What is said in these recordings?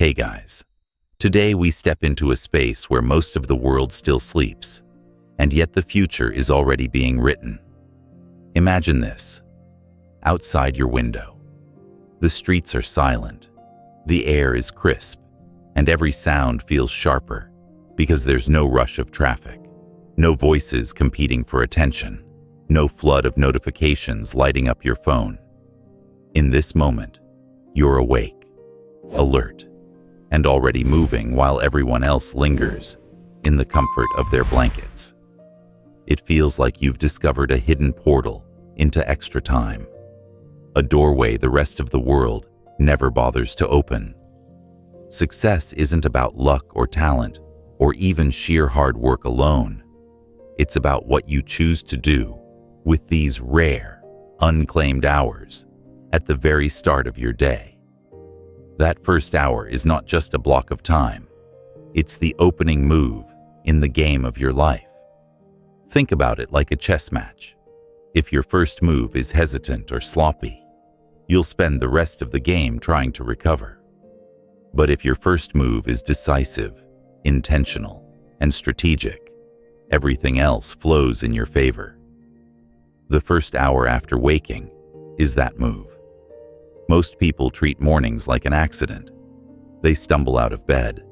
Hey guys, today we step into a space where most of the world still sleeps, and yet the future is already being written. Imagine this. Outside your window, the streets are silent, the air is crisp, and every sound feels sharper because there's no rush of traffic, no voices competing for attention, no flood of notifications lighting up your phone. In this moment, you're awake, alert, and already moving while everyone else lingers in the comfort of their blankets. It feels like you've discovered a hidden portal into extra time, a doorway the rest of the world never bothers to open. Success isn't about luck or talent or even sheer hard work alone. It's about what you choose to do with these rare, unclaimed hours at the very start of your day. That first hour is not just a block of time. It's the opening move in the game of your life. Think about it like a chess match. If your first move is hesitant or sloppy, you'll spend the rest of the game trying to recover. But if your first move is decisive, intentional, and strategic, everything else flows in your favor. The first hour after waking is that move. Most people treat mornings like an accident. They stumble out of bed,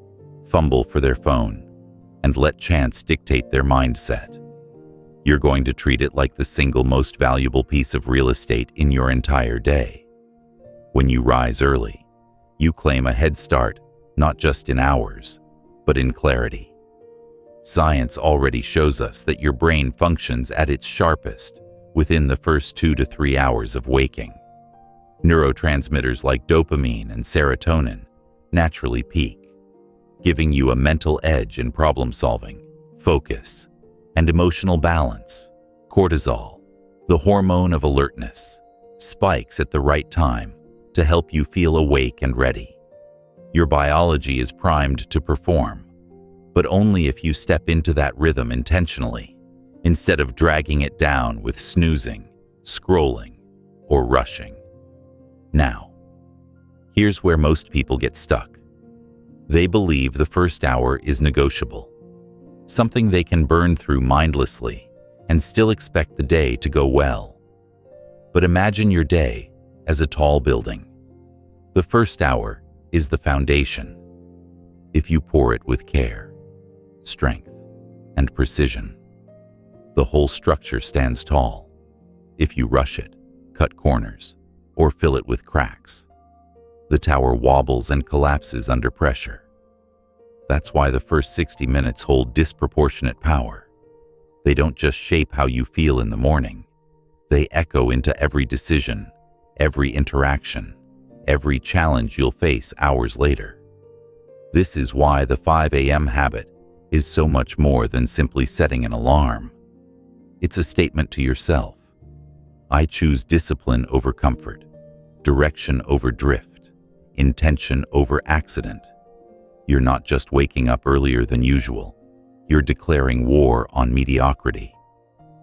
fumble for their phone, and let chance dictate their mindset. You're going to treat it like the single most valuable piece of real estate in your entire day. When you rise early, you claim a head start, not just in hours, but in clarity. Science already shows us that your brain functions at its sharpest within the first 2 to 3 hours of waking. Neurotransmitters like dopamine and serotonin naturally peak, giving you a mental edge in problem solving, focus, and emotional balance. Cortisol, the hormone of alertness, spikes at the right time to help you feel awake and ready. Your biology is primed to perform, but only if you step into that rhythm intentionally, instead of dragging it down with snoozing, scrolling, or rushing. Now, here's where most people get stuck. They believe the first hour is negotiable, something they can burn through mindlessly and still expect the day to go well. But imagine your day as a tall building. The first hour is the foundation. If you pour it with care, strength, and precision, the whole structure stands tall. If you rush it, cut corners, or fill it with cracks, the tower wobbles and collapses under pressure. That's why the first 60 minutes hold disproportionate power. They don't just shape how you feel in the morning. They echo into every decision, every interaction, every challenge you'll face hours later. This is why the 5 a.m. habit is so much more than simply setting an alarm. It's a statement to yourself. I choose discipline over comfort, direction over drift, intention over accident. You're not just waking up earlier than usual. You're declaring war on mediocrity.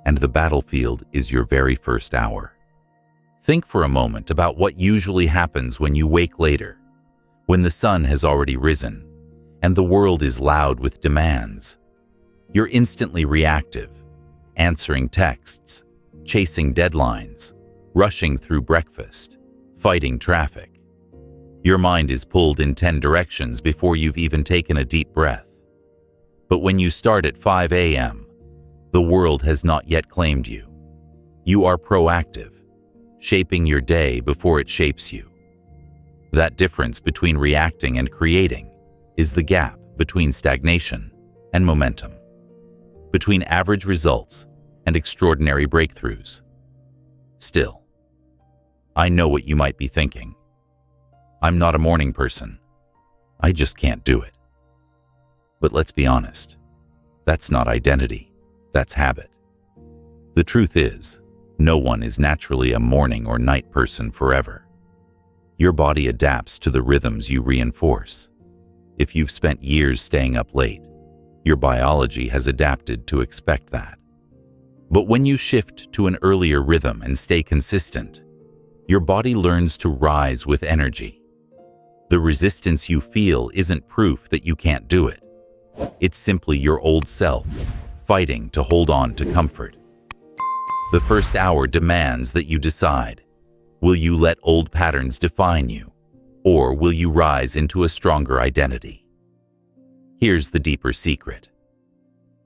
And the battlefield is your very first hour. Think for a moment about what usually happens when you wake later, when the sun has already risen, and the world is loud with demands. You're instantly reactive, answering texts, chasing deadlines, rushing through breakfast, fighting traffic. Your mind is pulled in 10 directions before you've even taken a deep breath. But when you start at 5 a.m., the world has not yet claimed you. You are proactive, shaping your day before it shapes you. That difference between reacting and creating is the gap between stagnation and momentum, between average results and extraordinary breakthroughs. Still, I know what you might be thinking. I'm not a morning person. I just can't do it. But let's be honest, that's not identity, that's habit. The truth is, no one is naturally a morning or night person forever. Your body adapts to the rhythms you reinforce. If you've spent years staying up late, your biology has adapted to expect that. But when you shift to an earlier rhythm and stay consistent, your body learns to rise with energy. The resistance you feel isn't proof that you can't do it. It's simply your old self, fighting to hold on to comfort. The first hour demands that you decide. Will you let old patterns define you, or will you rise into a stronger identity? Here's the deeper secret.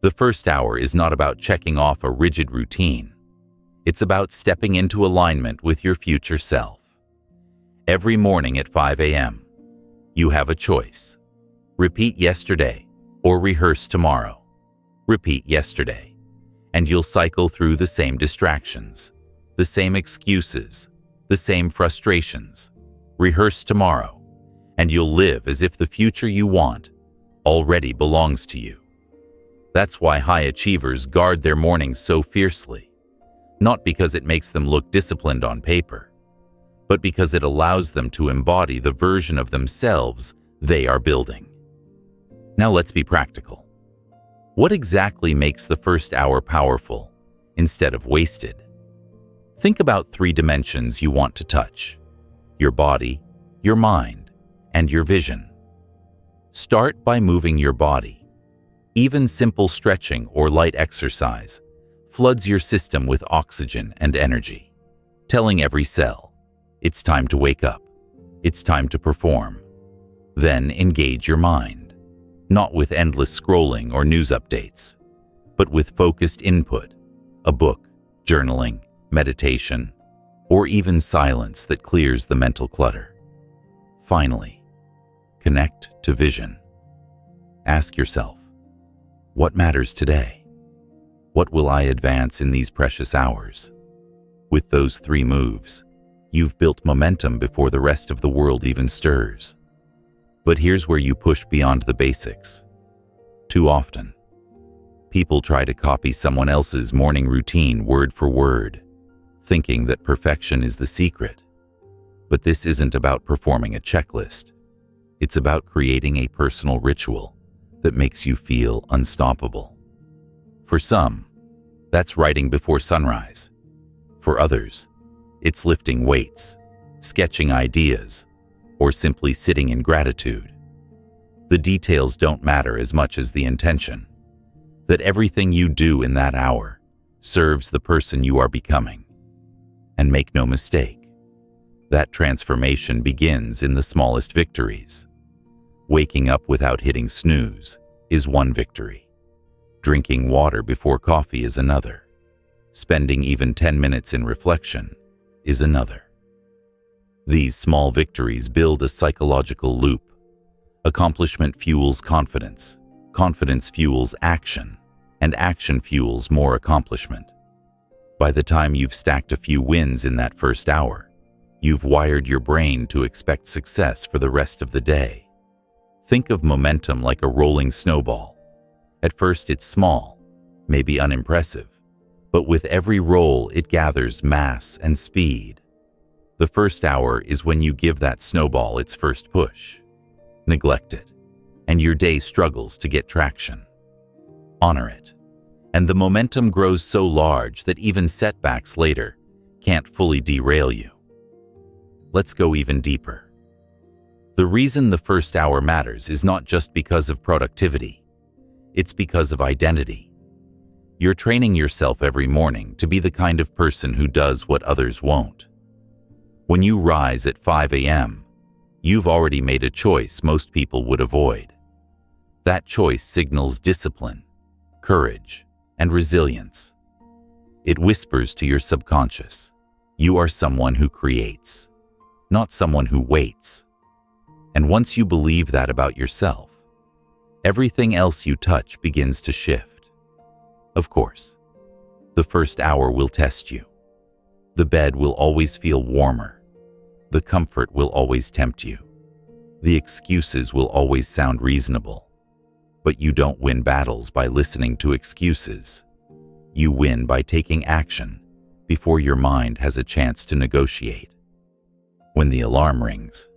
The first hour is not about checking off a rigid routine. It's about stepping into alignment with your future self. Every morning at 5 a.m., you have a choice. Repeat yesterday or rehearse tomorrow. Repeat yesterday, and you'll cycle through the same distractions, the same excuses, the same frustrations. Rehearse tomorrow, and you'll live as if the future you want already belongs to you. That's why high achievers guard their mornings so fiercely, not because it makes them look disciplined on paper, but because it allows them to embody the version of themselves they are building. Now let's be practical. What exactly makes the first hour powerful instead of wasted? Think about 3 dimensions you want to touch: your body, your mind, and your vision. Start by moving your body. Even simple stretching or light exercise floods your system with oxygen and energy, telling every cell, it's time to wake up, it's time to perform. Then engage your mind, not with endless scrolling or news updates, but with focused input, a book, journaling, meditation, or even silence that clears the mental clutter. Finally, connect to vision. Ask yourself, what matters today? What will I advance in these precious hours? With those 3 moves, you've built momentum before the rest of the world even stirs. But here's where you push beyond the basics. Too often, people try to copy someone else's morning routine word for word, thinking that perfection is the secret. But this isn't about performing a checklist. It's about creating a personal ritual that makes you feel unstoppable. For some, that's writing before sunrise. For others, it's lifting weights, sketching ideas, or simply sitting in gratitude. The details don't matter as much as the intention, that everything you do in that hour serves the person you are becoming. And make no mistake, that transformation begins in the smallest victories. Waking up without hitting snooze is one victory. Drinking water before coffee is another. Spending even 10 minutes in reflection is another. These small victories build a psychological loop. Accomplishment fuels confidence, confidence fuels action, and action fuels more accomplishment. By the time you've stacked a few wins in that first hour, you've wired your brain to expect success for the rest of the day. Think of momentum like a rolling snowball. At first it's small, maybe unimpressive, but with every roll it gathers mass and speed. The first hour is when you give that snowball its first push. Neglect it, and your day struggles to get traction. Honor it, and the momentum grows so large that even setbacks later can't fully derail you. Let's go even deeper. The reason the first hour matters is not just because of productivity. It's because of identity. You're training yourself every morning to be the kind of person who does what others won't. When you rise at 5 a.m., you've already made a choice most people would avoid. That choice signals discipline, courage, and resilience. It whispers to your subconscious, you are someone who creates, not someone who waits. And once you believe that about yourself, everything else you touch begins to shift. Of course, the first hour will test you. The bed will always feel warmer. The comfort will always tempt you. The excuses will always sound reasonable. But you don't win battles by listening to excuses. You win by taking action before your mind has a chance to negotiate. When the alarm rings,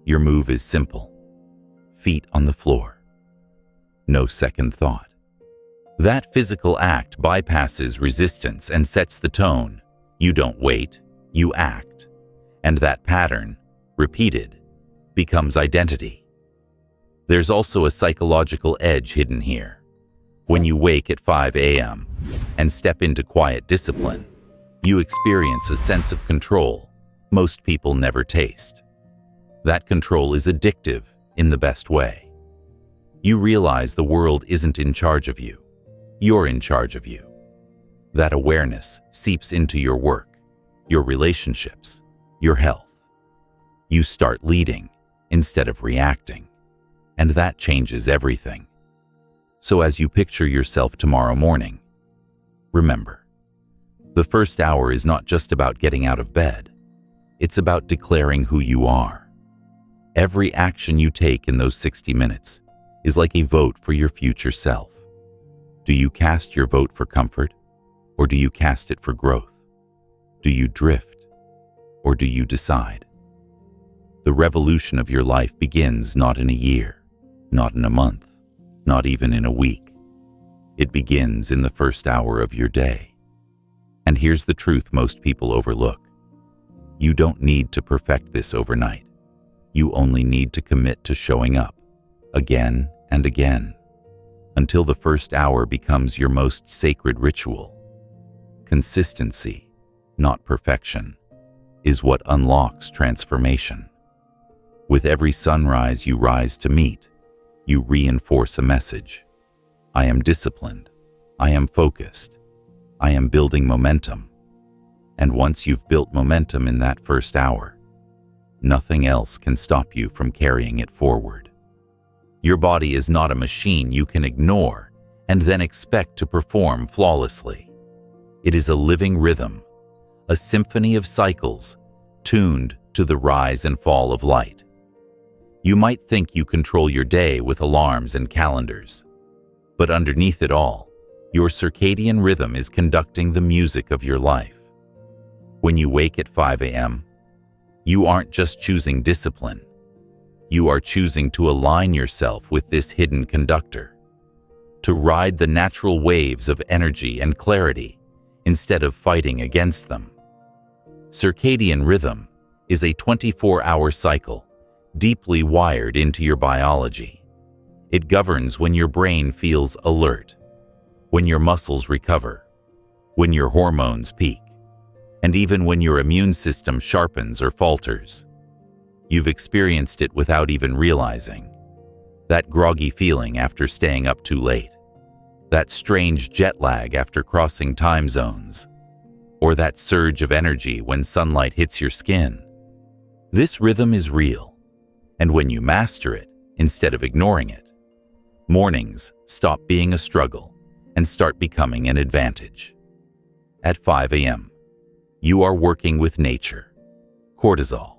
your move is simple. Feet on the floor. No second thought. That physical act bypasses resistance and sets the tone. You don't wait, you act. And that pattern, repeated, becomes identity. There's also a psychological edge hidden here. When you wake at 5 a.m. and step into quiet discipline, you experience a sense of control most people never taste. That control is addictive in the best way. You realize the world isn't in charge of you. You're in charge of you. That awareness seeps into your work, your relationships, your health. You start leading instead of reacting, and that changes everything. So as you picture yourself tomorrow morning, remember, the first hour is not just about getting out of bed. It's about declaring who you are. Every action you take in those 60 minutes is like a vote for your future self. Do you cast your vote for comfort, or do you cast it for growth? Do you drift, or do you decide? The revolution of your life begins not in a year, not in a month, not even in a week. It begins in the first hour of your day. And here's the truth most people overlook. You don't need to perfect this overnight. You only need to commit to showing up, again and again, until the first hour becomes your most sacred ritual. Consistency, not perfection, is what unlocks transformation. With every sunrise you rise to meet, you reinforce a message. I am disciplined. I am focused. I am building momentum. And once you've built momentum in that first hour, nothing else can stop you from carrying it forward. Your body is not a machine you can ignore and then expect to perform flawlessly. It is a living rhythm, a symphony of cycles tuned to the rise and fall of light. You might think you control your day with alarms and calendars, but underneath it all, your circadian rhythm is conducting the music of your life. When you wake at 5 a.m., you aren't just choosing discipline. You are choosing to align yourself with this hidden conductor, to ride the natural waves of energy and clarity instead of fighting against them. Circadian rhythm is a 24-hour cycle deeply wired into your biology. It governs when your brain feels alert, when your muscles recover, when your hormones peak, and even when your immune system sharpens or falters. You've experienced it without even realizing. That groggy feeling after staying up too late, that strange jet lag after crossing time zones, or that surge of energy when sunlight hits your skin. This rhythm is real, and when you master it instead of ignoring it, mornings stop being a struggle and start becoming an advantage. At 5 a.m., you are working with nature. Cortisol,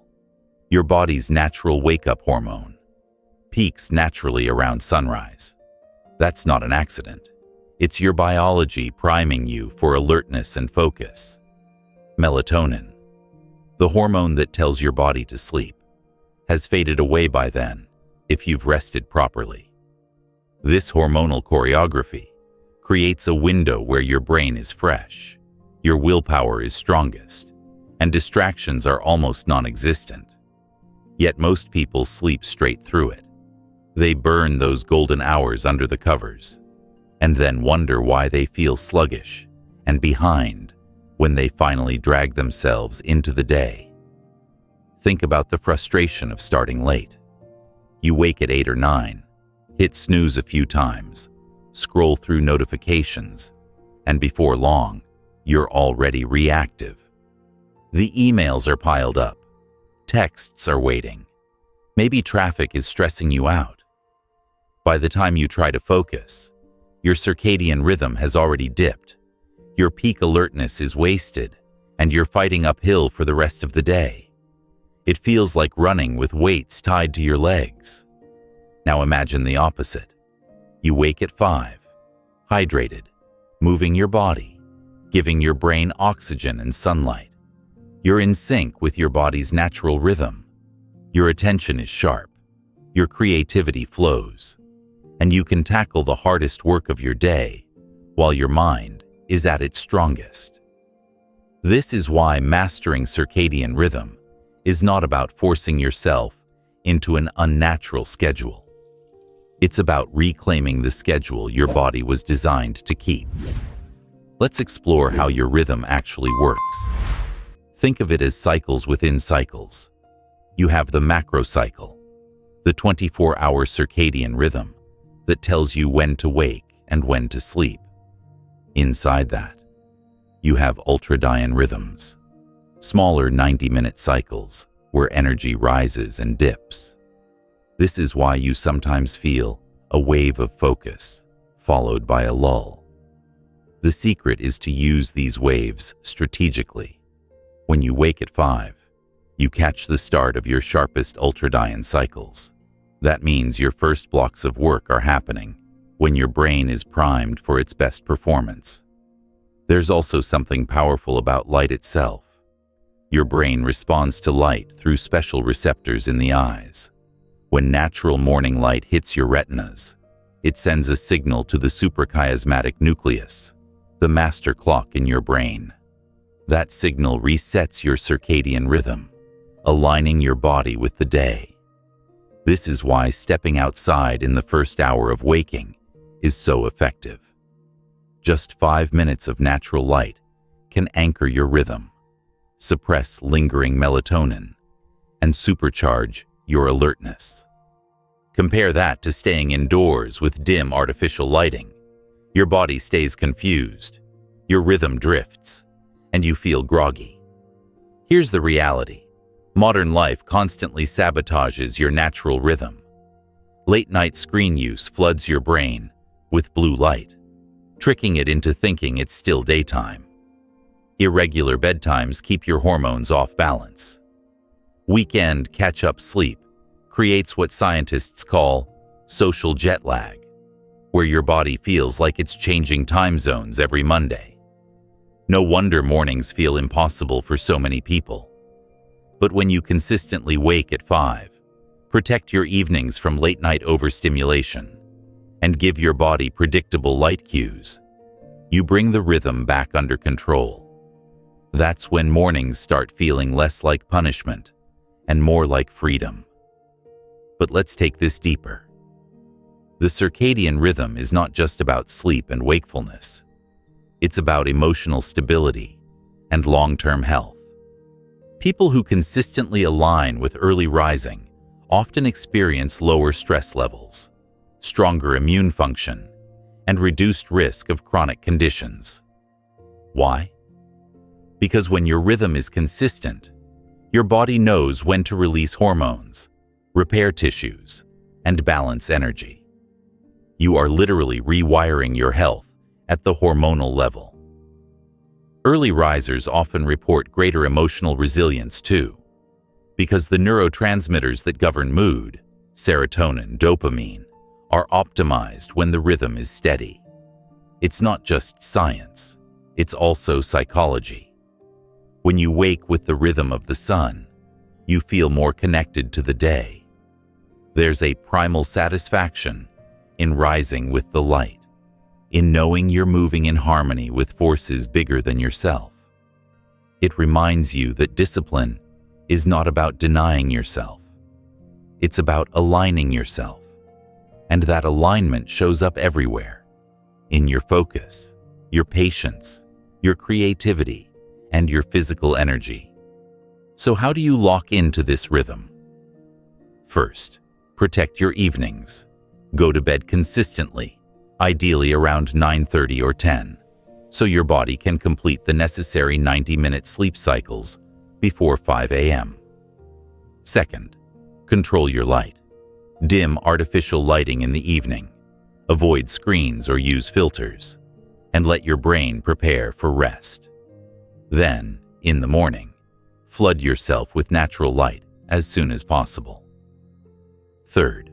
your body's natural wake-up hormone, peaks naturally around sunrise. That's not an accident. It's your biology priming you for alertness and focus. Melatonin, the hormone that tells your body to sleep, has faded away by then if you've rested properly. This hormonal choreography creates a window where your brain is fresh, your willpower is strongest, and distractions are almost non-existent. Yet most people sleep straight through it. They burn those golden hours under the covers, and then wonder why they feel sluggish and behind when they finally drag themselves into the day. Think about the frustration of starting late. You wake at 8 or 9, hit snooze a few times, scroll through notifications, and before long, you're already reactive. The emails are piled up. Texts are waiting. Maybe traffic is stressing you out. By the time you try to focus, your circadian rhythm has already dipped. Your peak alertness is wasted, and you're fighting uphill for the rest of the day. It feels like running with weights tied to your legs. Now imagine the opposite. You wake at 5, hydrated, moving your body, giving your brain oxygen and sunlight. You're in sync with your body's natural rhythm. Your attention is sharp. Your creativity flows. And you can tackle the hardest work of your day while your mind is at its strongest. This is why mastering circadian rhythm is not about forcing yourself into an unnatural schedule. It's about reclaiming the schedule your body was designed to keep. Let's explore how your rhythm actually works. Think of it as cycles within cycles. You have the macro cycle, the 24-hour circadian rhythm that tells you when to wake and when to sleep. Inside that, you have ultradian rhythms, smaller 90-minute cycles where energy rises and dips. This is why you sometimes feel a wave of focus followed by a lull. The secret is to use these waves strategically. When you wake at 5, you catch the start of your sharpest ultradian cycles. That means your first blocks of work are happening when your brain is primed for its best performance. There's also something powerful about light itself. Your brain responds to light through special receptors in the eyes. When natural morning light hits your retinas, it sends a signal to the suprachiasmatic nucleus, the master clock in your brain. That signal resets your circadian rhythm, aligning your body with the day. This is why stepping outside in the first hour of waking is so effective. Just 5 minutes of natural light can anchor your rhythm, suppress lingering melatonin, and supercharge your alertness. Compare that to staying indoors with dim artificial lighting. Your body stays confused, your rhythm drifts, and you feel groggy. Here's the reality. Modern life constantly sabotages your natural rhythm. Late-night screen use floods your brain with blue light, tricking it into thinking it's still daytime. Irregular bedtimes keep your hormones off balance. Weekend catch-up sleep creates what scientists call social jet lag, where your body feels like it's changing time zones every Monday. No wonder mornings feel impossible for so many people. But when you consistently wake at 5, protect your evenings from late-night overstimulation, and give your body predictable light cues, you bring the rhythm back under control. That's when mornings start feeling less like punishment and more like freedom. But let's take this deeper. The circadian rhythm is not just about sleep and wakefulness. It's about emotional stability and long-term health. People who consistently align with early rising often experience lower stress levels, stronger immune function, and reduced risk of chronic conditions. Why? Because when your rhythm is consistent, your body knows when to release hormones, repair tissues, and balance energy. You are literally rewiring your health at the hormonal level. Early risers often report greater emotional resilience too, because the neurotransmitters that govern mood, serotonin, dopamine, are optimized when the rhythm is steady. It's not just science, it's also psychology. When you wake with the rhythm of the sun, you feel more connected to the day. There's a primal satisfaction in rising with the light, in knowing you're moving in harmony with forces bigger than yourself. It reminds you that discipline is not about denying yourself. It's about aligning yourself. And that alignment shows up everywhere, in your focus, your patience, your creativity, and your physical energy. So how do you lock into this rhythm? First, protect your evenings. Go to bed consistently, ideally around 9:30 or 10, so your body can complete the necessary 90-minute sleep cycles before 5 a.m. Second, control your light. Dim artificial lighting in the evening. Avoid screens or use filters, and let your brain prepare for rest. Then, in the morning, flood yourself with natural light as soon as possible. Third,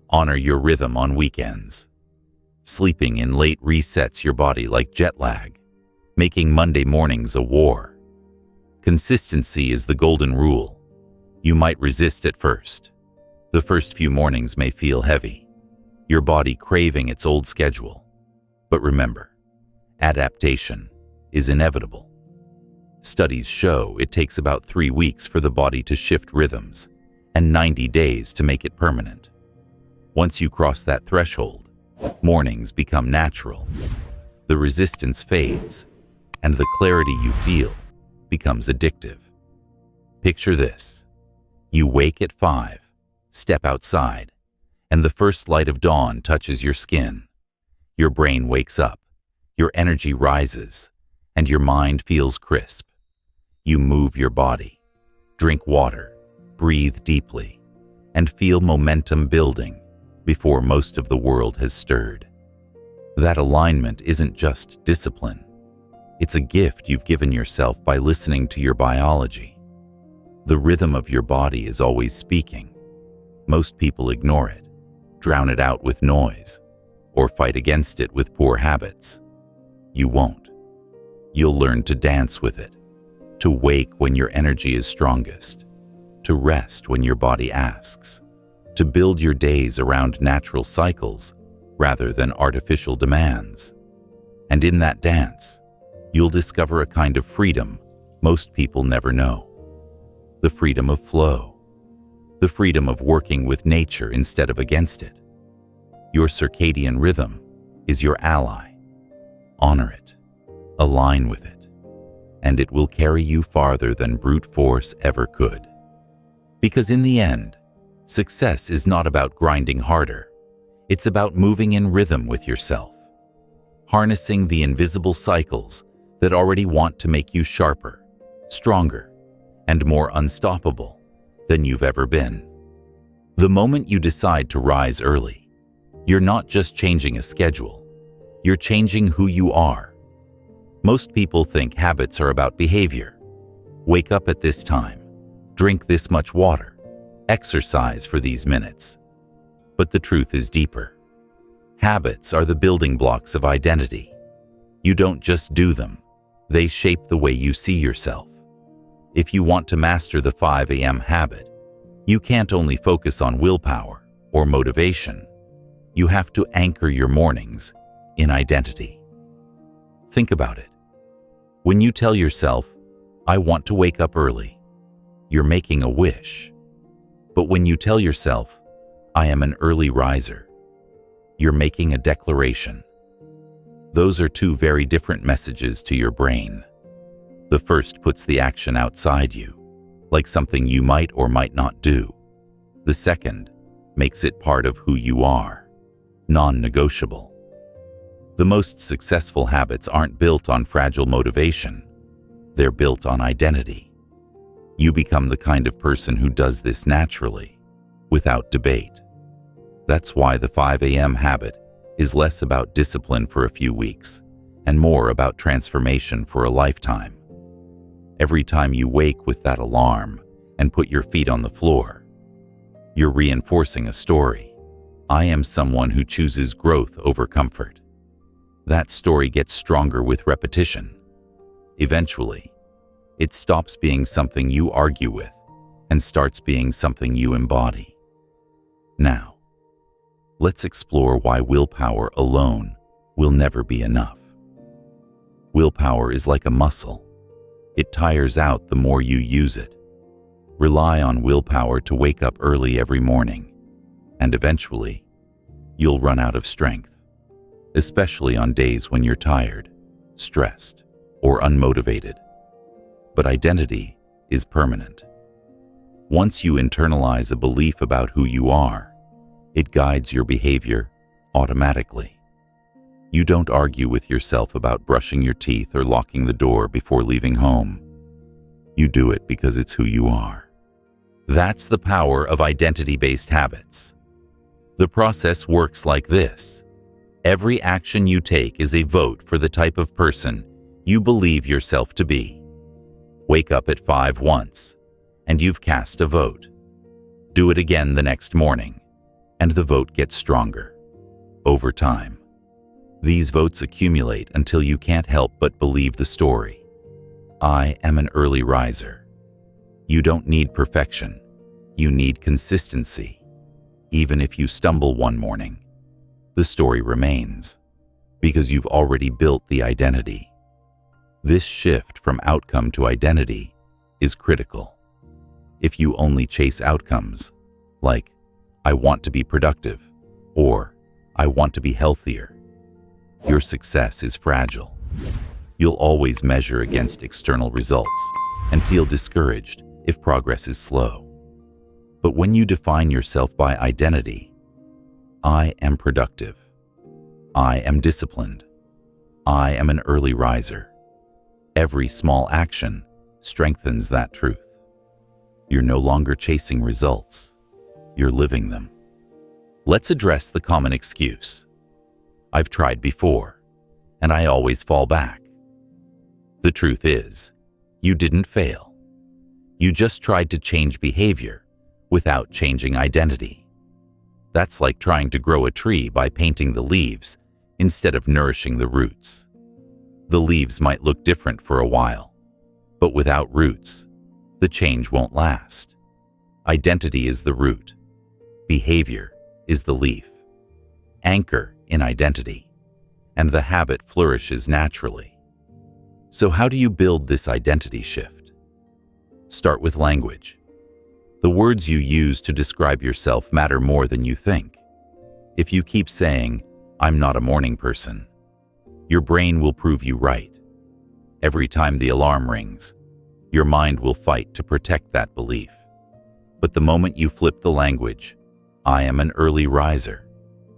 honor your rhythm on weekends. Sleeping in late resets your body like jet lag, making Monday mornings a war. Consistency is the golden rule. You might resist at first. The first few mornings may feel heavy, your body craving its old schedule. But remember, adaptation is inevitable. Studies show it takes about 3 weeks for the body to shift rhythms and 90 days to make it permanent. Once you cross that threshold, mornings become natural. The resistance fades, and the clarity you feel becomes addictive. Picture this. You wake at 5, step outside, and the first light of dawn touches your skin. Your brain wakes up, your energy rises, and your mind feels crisp. You move your body, drink water, breathe deeply, and feel momentum building before most of the world has stirred. That alignment isn't just discipline. It's a gift you've given yourself by listening to your biology. The rhythm of your body is always speaking. Most people ignore it, drown it out with noise, or fight against it with poor habits. You won't. You'll learn to dance with it, to wake when your energy is strongest, to rest when your body asks, to build your days around natural cycles rather than artificial demands. And in that dance, you'll discover a kind of freedom most people never know. The freedom of flow. The freedom of working with nature instead of against it. Your circadian rhythm is your ally. Honor it. Align with it. And it will carry you farther than brute force ever could. Because in the end, success is not about grinding harder. It's about moving in rhythm with yourself, harnessing the invisible cycles that already want to make you sharper, stronger, and more unstoppable than you've ever been. The moment you decide to rise early, you're not just changing a schedule, you're changing who you are. Most people think habits are about behavior. Wake up at this time, drink this much water, exercise for these minutes. But the truth is deeper. Habits are the building blocks of identity. You don't just do them, they shape the way you see yourself. If you want to master the 5 a.m. habit, you can't only focus on willpower or motivation. You have to anchor your mornings in identity. Think about it. When you tell yourself, "I want to wake up early," you're making a wish. But when you tell yourself, "I am an early riser," you're making a declaration. Those are two very different messages to your brain. The first puts the action outside you, like something you might or might not do. The second makes it part of who you are, non-negotiable. The most successful habits aren't built on fragile motivation. They're built on identity. You become the kind of person who does this naturally, without debate. That's why the 5 a.m. habit is less about discipline for a few weeks and more about transformation for a lifetime. Every time you wake with that alarm and put your feet on the floor, you're reinforcing a story. I am someone who chooses growth over comfort. That story gets stronger with repetition. Eventually, it stops being something you argue with and starts being something you embody. Now, let's explore why willpower alone will never be enough. Willpower is like a muscle. It tires out the more you use it. Rely on willpower to wake up early every morning, and eventually, you'll run out of strength, especially on days when you're tired, stressed, or unmotivated. But identity is permanent. Once you internalize a belief about who you are, it guides your behavior automatically. You don't argue with yourself about brushing your teeth or locking the door before leaving home. You do it because it's who you are. That's the power of identity-based habits. The process works like this. Every action you take is a vote for the type of person you believe yourself to be. Wake up at 5 once, and you've cast a vote. Do it again the next morning, and the vote gets stronger. Over time, these votes accumulate until you can't help but believe the story. I am an early riser. You don't need perfection. You need consistency. Even if you stumble one morning, the story remains, because you've already built the identity. This shift from outcome to identity is critical. If you only chase outcomes, like, I want to be productive, or I want to be healthier, your success is fragile. You'll always measure against external results and feel discouraged if progress is slow. But when you define yourself by identity, I am productive, I am disciplined, I am an early riser, every small action strengthens that truth. You're no longer chasing results, you're living them. Let's address the common excuse. I've tried before, and I always fall back. The truth is, you didn't fail. You just tried to change behavior without changing identity. That's like trying to grow a tree by painting the leaves instead of nourishing the roots. The leaves might look different for a while, but without roots, the change won't last. Identity is the root. Behavior is the leaf. Anchor in identity, and the habit flourishes naturally. So how do you build this identity shift? Start with language. The words you use to describe yourself matter more than you think. If you keep saying, I'm not a morning person, your brain will prove you right. Every time the alarm rings, your mind will fight to protect that belief. But the moment you flip the language, I am an early riser,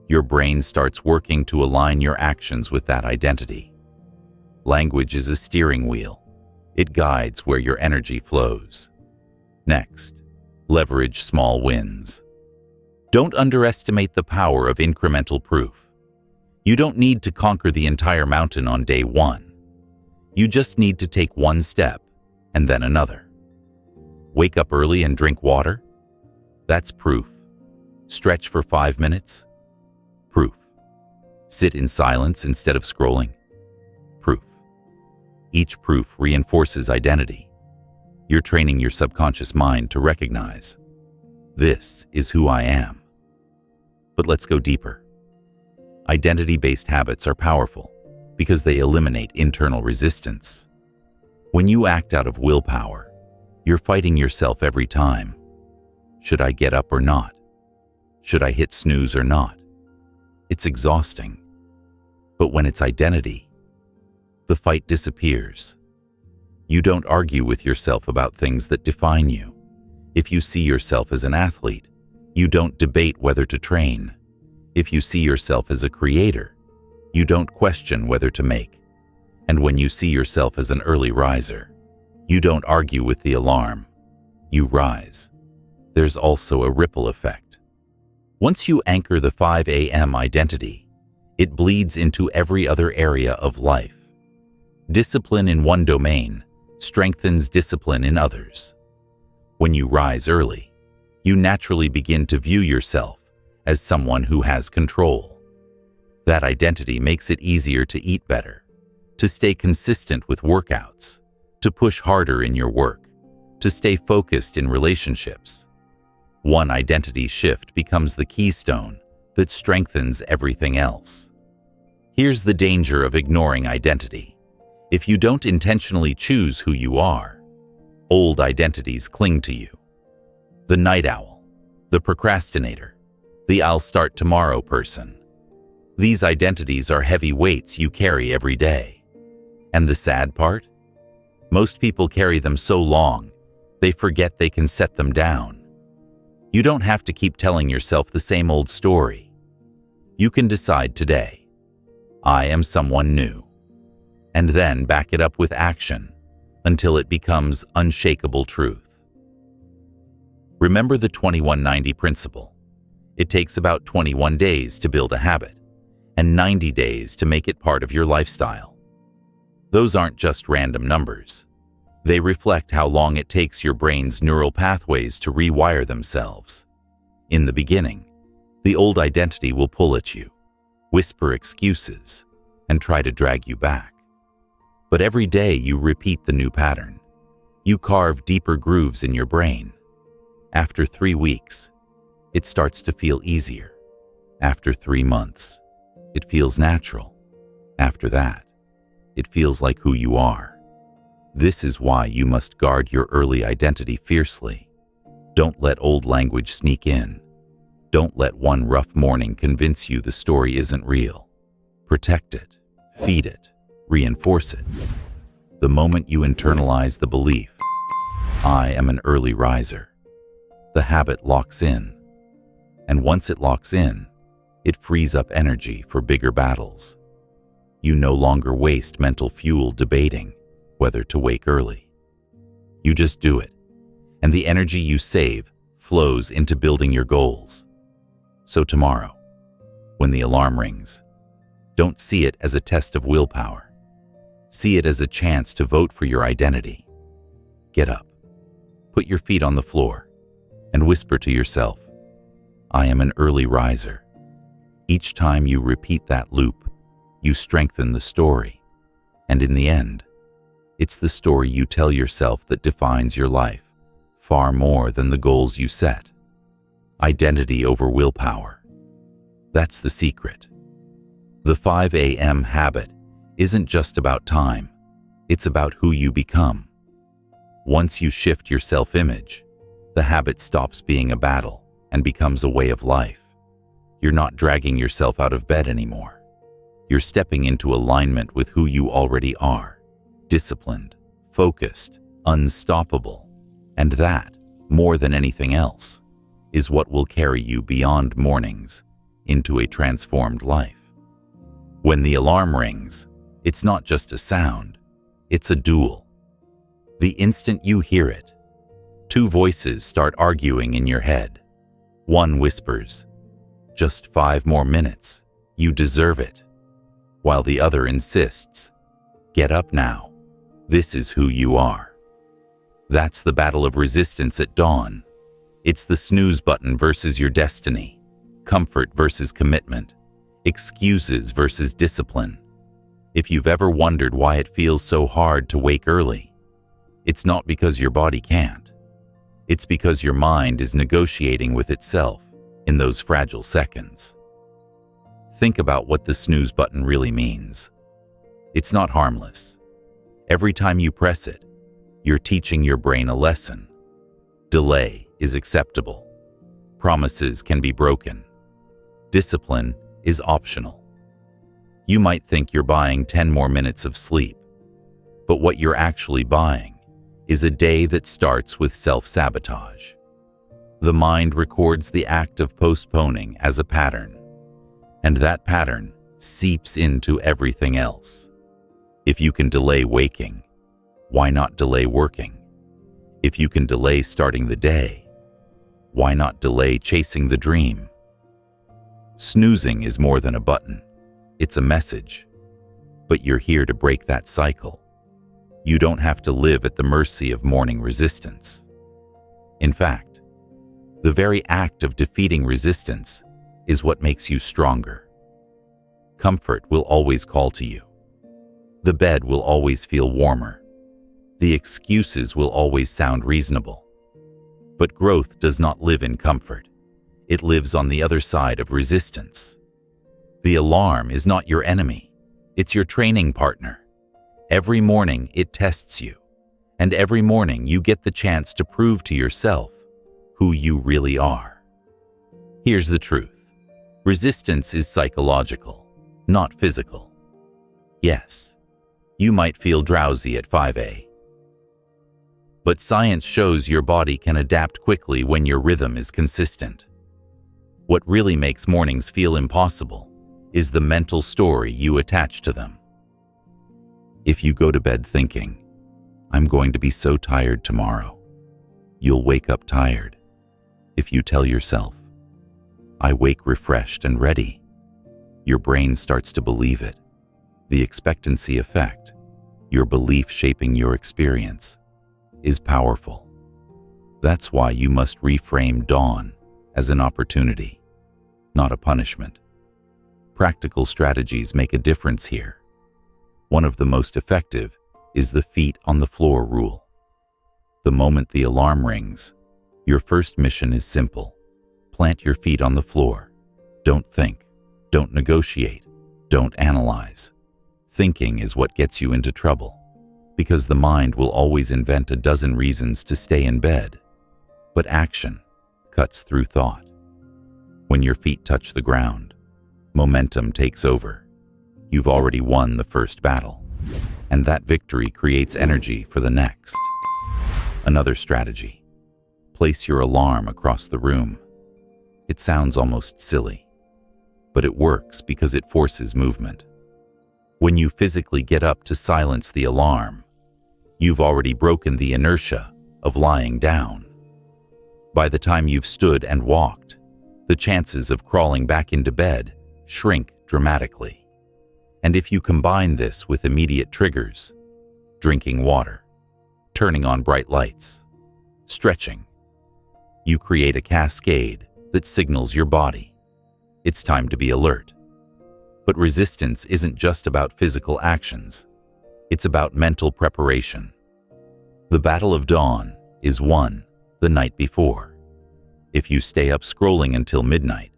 your brain starts working to align your actions with that identity. Language is a steering wheel. It guides where your energy flows. Next, leverage small wins. Don't underestimate the power of incremental proof. You don't need to conquer the entire mountain on day one. You just need to take one step and then another. Wake up early and drink water? That's proof. Stretch for 5 minutes? Proof. Sit in silence instead of scrolling? Proof. Each proof reinforces identity. You're training your subconscious mind to recognize, this is who I am. But let's go deeper. Identity-based habits are powerful because they eliminate internal resistance. When you act out of willpower, you're fighting yourself every time. Should I get up or not? Should I hit snooze or not? It's exhausting. But when it's identity, the fight disappears. You don't argue with yourself about things that define you. If you see yourself as an athlete, you don't debate whether to train. If you see yourself as a creator, you don't question whether to make. And when you see yourself as an early riser, you don't argue with the alarm. You rise. There's also a ripple effect. Once you anchor the 5 a.m. identity, it bleeds into every other area of life. Discipline in one domain strengthens discipline in others. When you rise early, you naturally begin to view yourself as someone who has control. That identity makes it easier to eat better, to stay consistent with workouts, to push harder in your work, to stay focused in relationships. One identity shift becomes the keystone that strengthens everything else. Here's the danger of ignoring identity. If you don't intentionally choose who you are, old identities cling to you. The night owl, the procrastinator, the I'll start tomorrow person. These identities are heavy weights you carry every day. And the sad part? Most people carry them so long, they forget they can set them down. You don't have to keep telling yourself the same old story. You can decide today, I am someone new, and then back it up with action until it becomes unshakable truth. Remember the 21-90 principle. It takes about 21 days to build a habit and 90 days to make it part of your lifestyle. Those aren't just random numbers. They reflect how long it takes your brain's neural pathways to rewire themselves. In the beginning, the old identity will pull at you, whisper excuses, and try to drag you back. But every day you repeat the new pattern. You carve deeper grooves in your brain. After 3 weeks, it starts to feel easier. After 3 months, it feels natural. After that, it feels like who you are. This is why you must guard your early identity fiercely. Don't let old language sneak in. Don't let one rough morning convince you the story isn't real. Protect it, feed it, reinforce it. The moment you internalize the belief, I am an early riser, the habit locks in. And once it locks in, it frees up energy for bigger battles. You no longer waste mental fuel debating whether to wake early. You just do it, and the energy you save flows into building your goals. So tomorrow, when the alarm rings, don't see it as a test of willpower. See it as a chance to vote for your identity. Get up, put your feet on the floor, and whisper to yourself, I am an early riser. Each time you repeat that loop, you strengthen the story. And in the end, it's the story you tell yourself that defines your life, far more than the goals you set. Identity over willpower. That's the secret. The 5 a.m. habit isn't just about time, it's about who you become. Once you shift your self-image, the habit stops being a battle and becomes a way of life. You're not dragging yourself out of bed anymore. You're stepping into alignment with who you already are. Disciplined, focused, unstoppable. And that, more than anything else, is what will carry you beyond mornings into a transformed life. When the alarm rings, it's not just a sound, it's a duel. The instant you hear it, two voices start arguing in your head. One whispers, just 5 more minutes, you deserve it. While the other insists, get up now, this is who you are. That's the battle of resistance at dawn. It's the snooze button versus your destiny, comfort versus commitment, excuses versus discipline. If you've ever wondered why it feels so hard to wake early, it's not because your body can't. It's because your mind is negotiating with itself in those fragile seconds. Think about what the snooze button really means. It's not harmless. Every time you press it, you're teaching your brain a lesson. Delay is acceptable. Promises can be broken. Discipline is optional. You might think you're buying 10 more minutes of sleep, but what you're actually buying is a day that starts with self-sabotage. The mind records the act of postponing as a pattern, and that pattern seeps into everything else. If you can delay waking, why not delay working? If you can delay starting the day, why not delay chasing the dream? Snoozing is more than a button. It's a message. But you're here to break that cycle. You don't have to live at the mercy of morning resistance. In fact, the very act of defeating resistance is what makes you stronger. Comfort will always call to you. The bed will always feel warmer. The excuses will always sound reasonable. But growth does not live in comfort. It lives on the other side of resistance. The alarm is not your enemy. It's your training partner. Every morning it tests you, and every morning you get the chance to prove to yourself who you really are. Here's the truth. Resistance is psychological, not physical. Yes, you might feel drowsy at 5 a.m. But science shows your body can adapt quickly when your rhythm is consistent. What really makes mornings feel impossible is the mental story you attach to them. If you go to bed thinking, I'm going to be so tired tomorrow, you'll wake up tired. If you tell yourself, I wake refreshed and ready, your brain starts to believe it. The expectancy effect, your belief shaping your experience, is powerful. That's why you must reframe dawn as an opportunity, not a punishment. Practical strategies make a difference here. One of the most effective is the feet on the floor rule. The moment the alarm rings, your first mission is simple. Plant your feet on the floor. Don't think, don't negotiate, don't analyze. Thinking is what gets you into trouble, because the mind will always invent a dozen reasons to stay in bed. But action cuts through thought. When your feet touch the ground, momentum takes over. You've already won the first battle, and that victory creates energy for the next. Another strategy: place your alarm across the room. It sounds almost silly, but it works because it forces movement. When you physically get up to silence the alarm, you've already broken the inertia of lying down. By the time you've stood and walked, the chances of crawling back into bed shrink dramatically. And if you combine this with immediate triggers, drinking water, turning on bright lights, stretching, you create a cascade that signals your body it's time to be alert. But resistance isn't just about physical actions. It's about mental preparation. The battle of dawn is won the night before. If you stay up scrolling until midnight,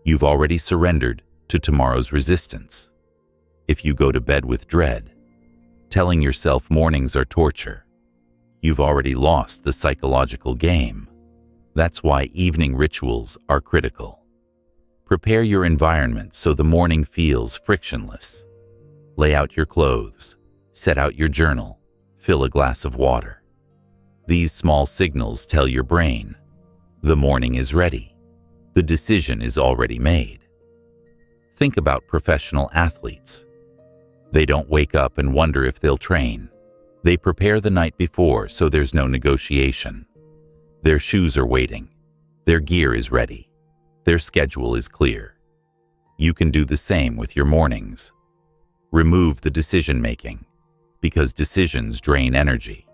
you've already surrendered to tomorrow's resistance. If you go to bed with dread, telling yourself mornings are torture, you've already lost the psychological game. That's why evening rituals are critical. Prepare your environment so the morning feels frictionless. Lay out your clothes, set out your journal, fill a glass of water. These small signals tell your brain, the morning is ready. The decision is already made. Think about professional athletes. They don't wake up and wonder if they'll train. They prepare the night before so there's no negotiation. Their shoes are waiting. Their gear is ready. Their schedule is clear. You can do the same with your mornings. Remove the decision-making, because decisions drain energy.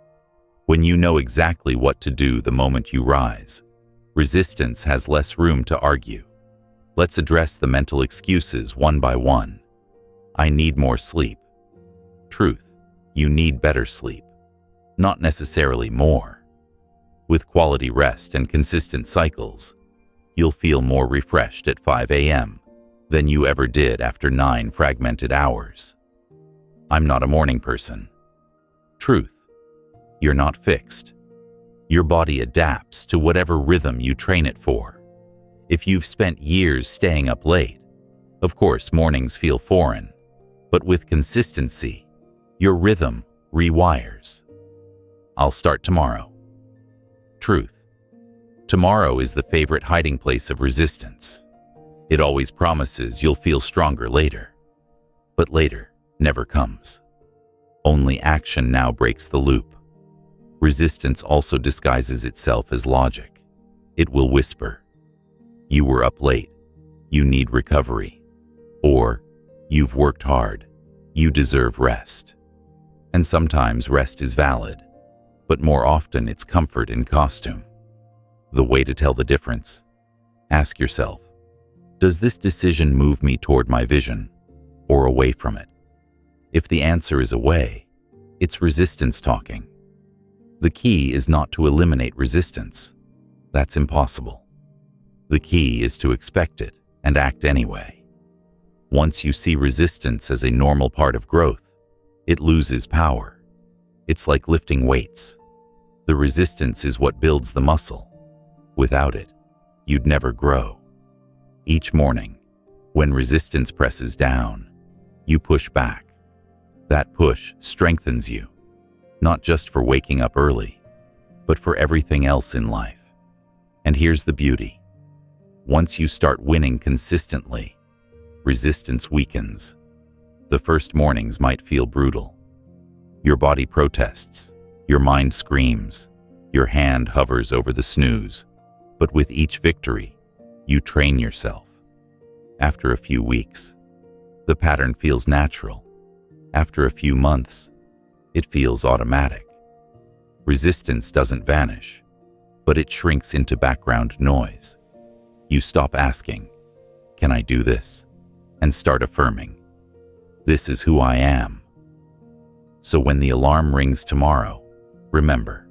When you know exactly what to do the moment you rise, resistance has less room to argue. Let's address the mental excuses one by one. I need more sleep. Truth, you need better sleep, not necessarily more. With quality rest and consistent cycles, you'll feel more refreshed at 5 a.m. than you ever did after 9 fragmented hours. I'm not a morning person. Truth, you're not fixed. Your body adapts to whatever rhythm you train it for. If you've spent years staying up late, of course mornings feel foreign, but with consistency, your rhythm rewires. I'll start tomorrow. Truth, tomorrow is the favorite hiding place of resistance. It always promises you'll feel stronger later, but later never comes. Only action now breaks the loop. Resistance also disguises itself as logic. It will whisper, you were up late, you need recovery, or you've worked hard, you deserve rest. And sometimes rest is valid, but more often it's comfort in costume. The way to tell the difference: ask yourself, does this decision move me toward my vision or away from it? If the answer is away, it's resistance talking. The key is not to eliminate resistance. That's impossible. The key is to expect it and act anyway. Once you see resistance as a normal part of growth, it loses power. It's like lifting weights. The resistance is what builds the muscle. Without it, you'd never grow. Each morning, when resistance presses down, you push back. That push strengthens you, not just for waking up early, but for everything else in life. And here's the beauty. Once you start winning consistently, resistance weakens. The first mornings might feel brutal. Your body protests, your mind screams, your hand hovers over the snooze. But with each victory, you train yourself. After a few weeks, the pattern feels natural. After a few months, it feels automatic. Resistance doesn't vanish, but it shrinks into background noise. You stop asking, "Can I do this?" and start affirming, "This is who I am." So when the alarm rings tomorrow, remember,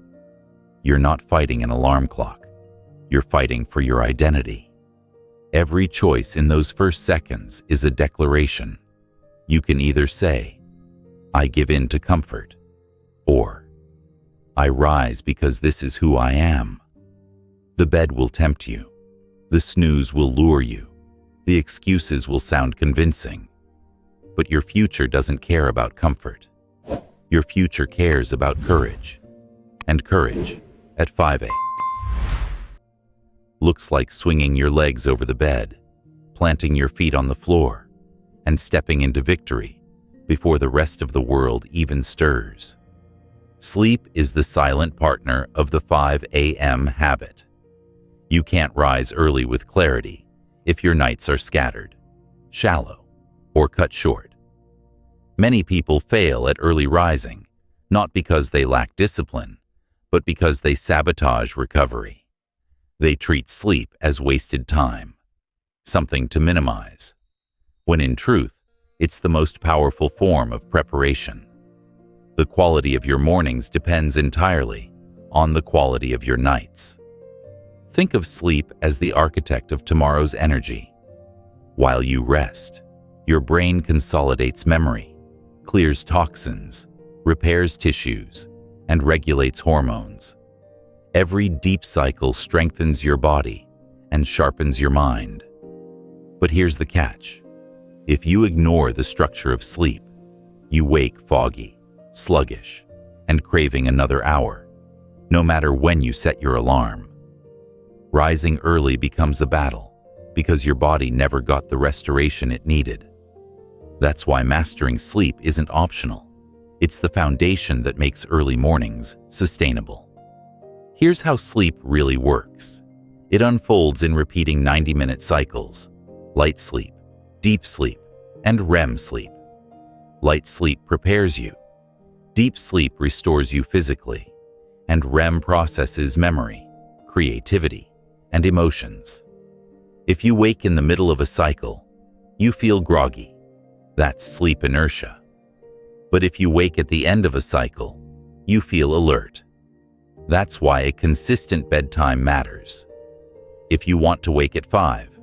you're not fighting an alarm clock. You're fighting for your identity. Every choice in those first seconds is a declaration. You can either say, "I give in to comfort," or "I rise because this is who I am." The bed will tempt you. The snooze will lure you. The excuses will sound convincing. But your future doesn't care about comfort. Your future cares about courage. And courage, at 5 a.m., looks like swinging your legs over the bed, planting your feet on the floor, and stepping into victory before the rest of the world even stirs. Sleep is the silent partner of the 5 a.m. habit. You can't rise early with clarity if your nights are scattered, shallow, or cut short. Many people fail at early rising, not because they lack discipline, but because they sabotage recovery. They treat sleep as wasted time, something to minimize, when in truth, it's the most powerful form of preparation. The quality of your mornings depends entirely on the quality of your nights. Think of sleep as the architect of tomorrow's energy. While you rest, your brain consolidates memory, clears toxins, repairs tissues, and regulates hormones. Every deep cycle strengthens your body and sharpens your mind. But here's the catch. If you ignore the structure of sleep, you wake foggy, sluggish, and craving another hour, no matter when you set your alarm. Rising early becomes a battle because your body never got the restoration it needed. That's why mastering sleep isn't optional. It's the foundation that makes early mornings sustainable. Here's how sleep really works. It unfolds in repeating 90-minute cycles: light sleep, deep sleep, and REM sleep. Light sleep prepares you. Deep sleep restores you physically, and REM processes memory, creativity, and emotions. If you wake in the middle of a cycle, you feel groggy. That's sleep inertia. But if you wake at the end of a cycle, you feel alert. That's why a consistent bedtime matters. If you want to wake at 5,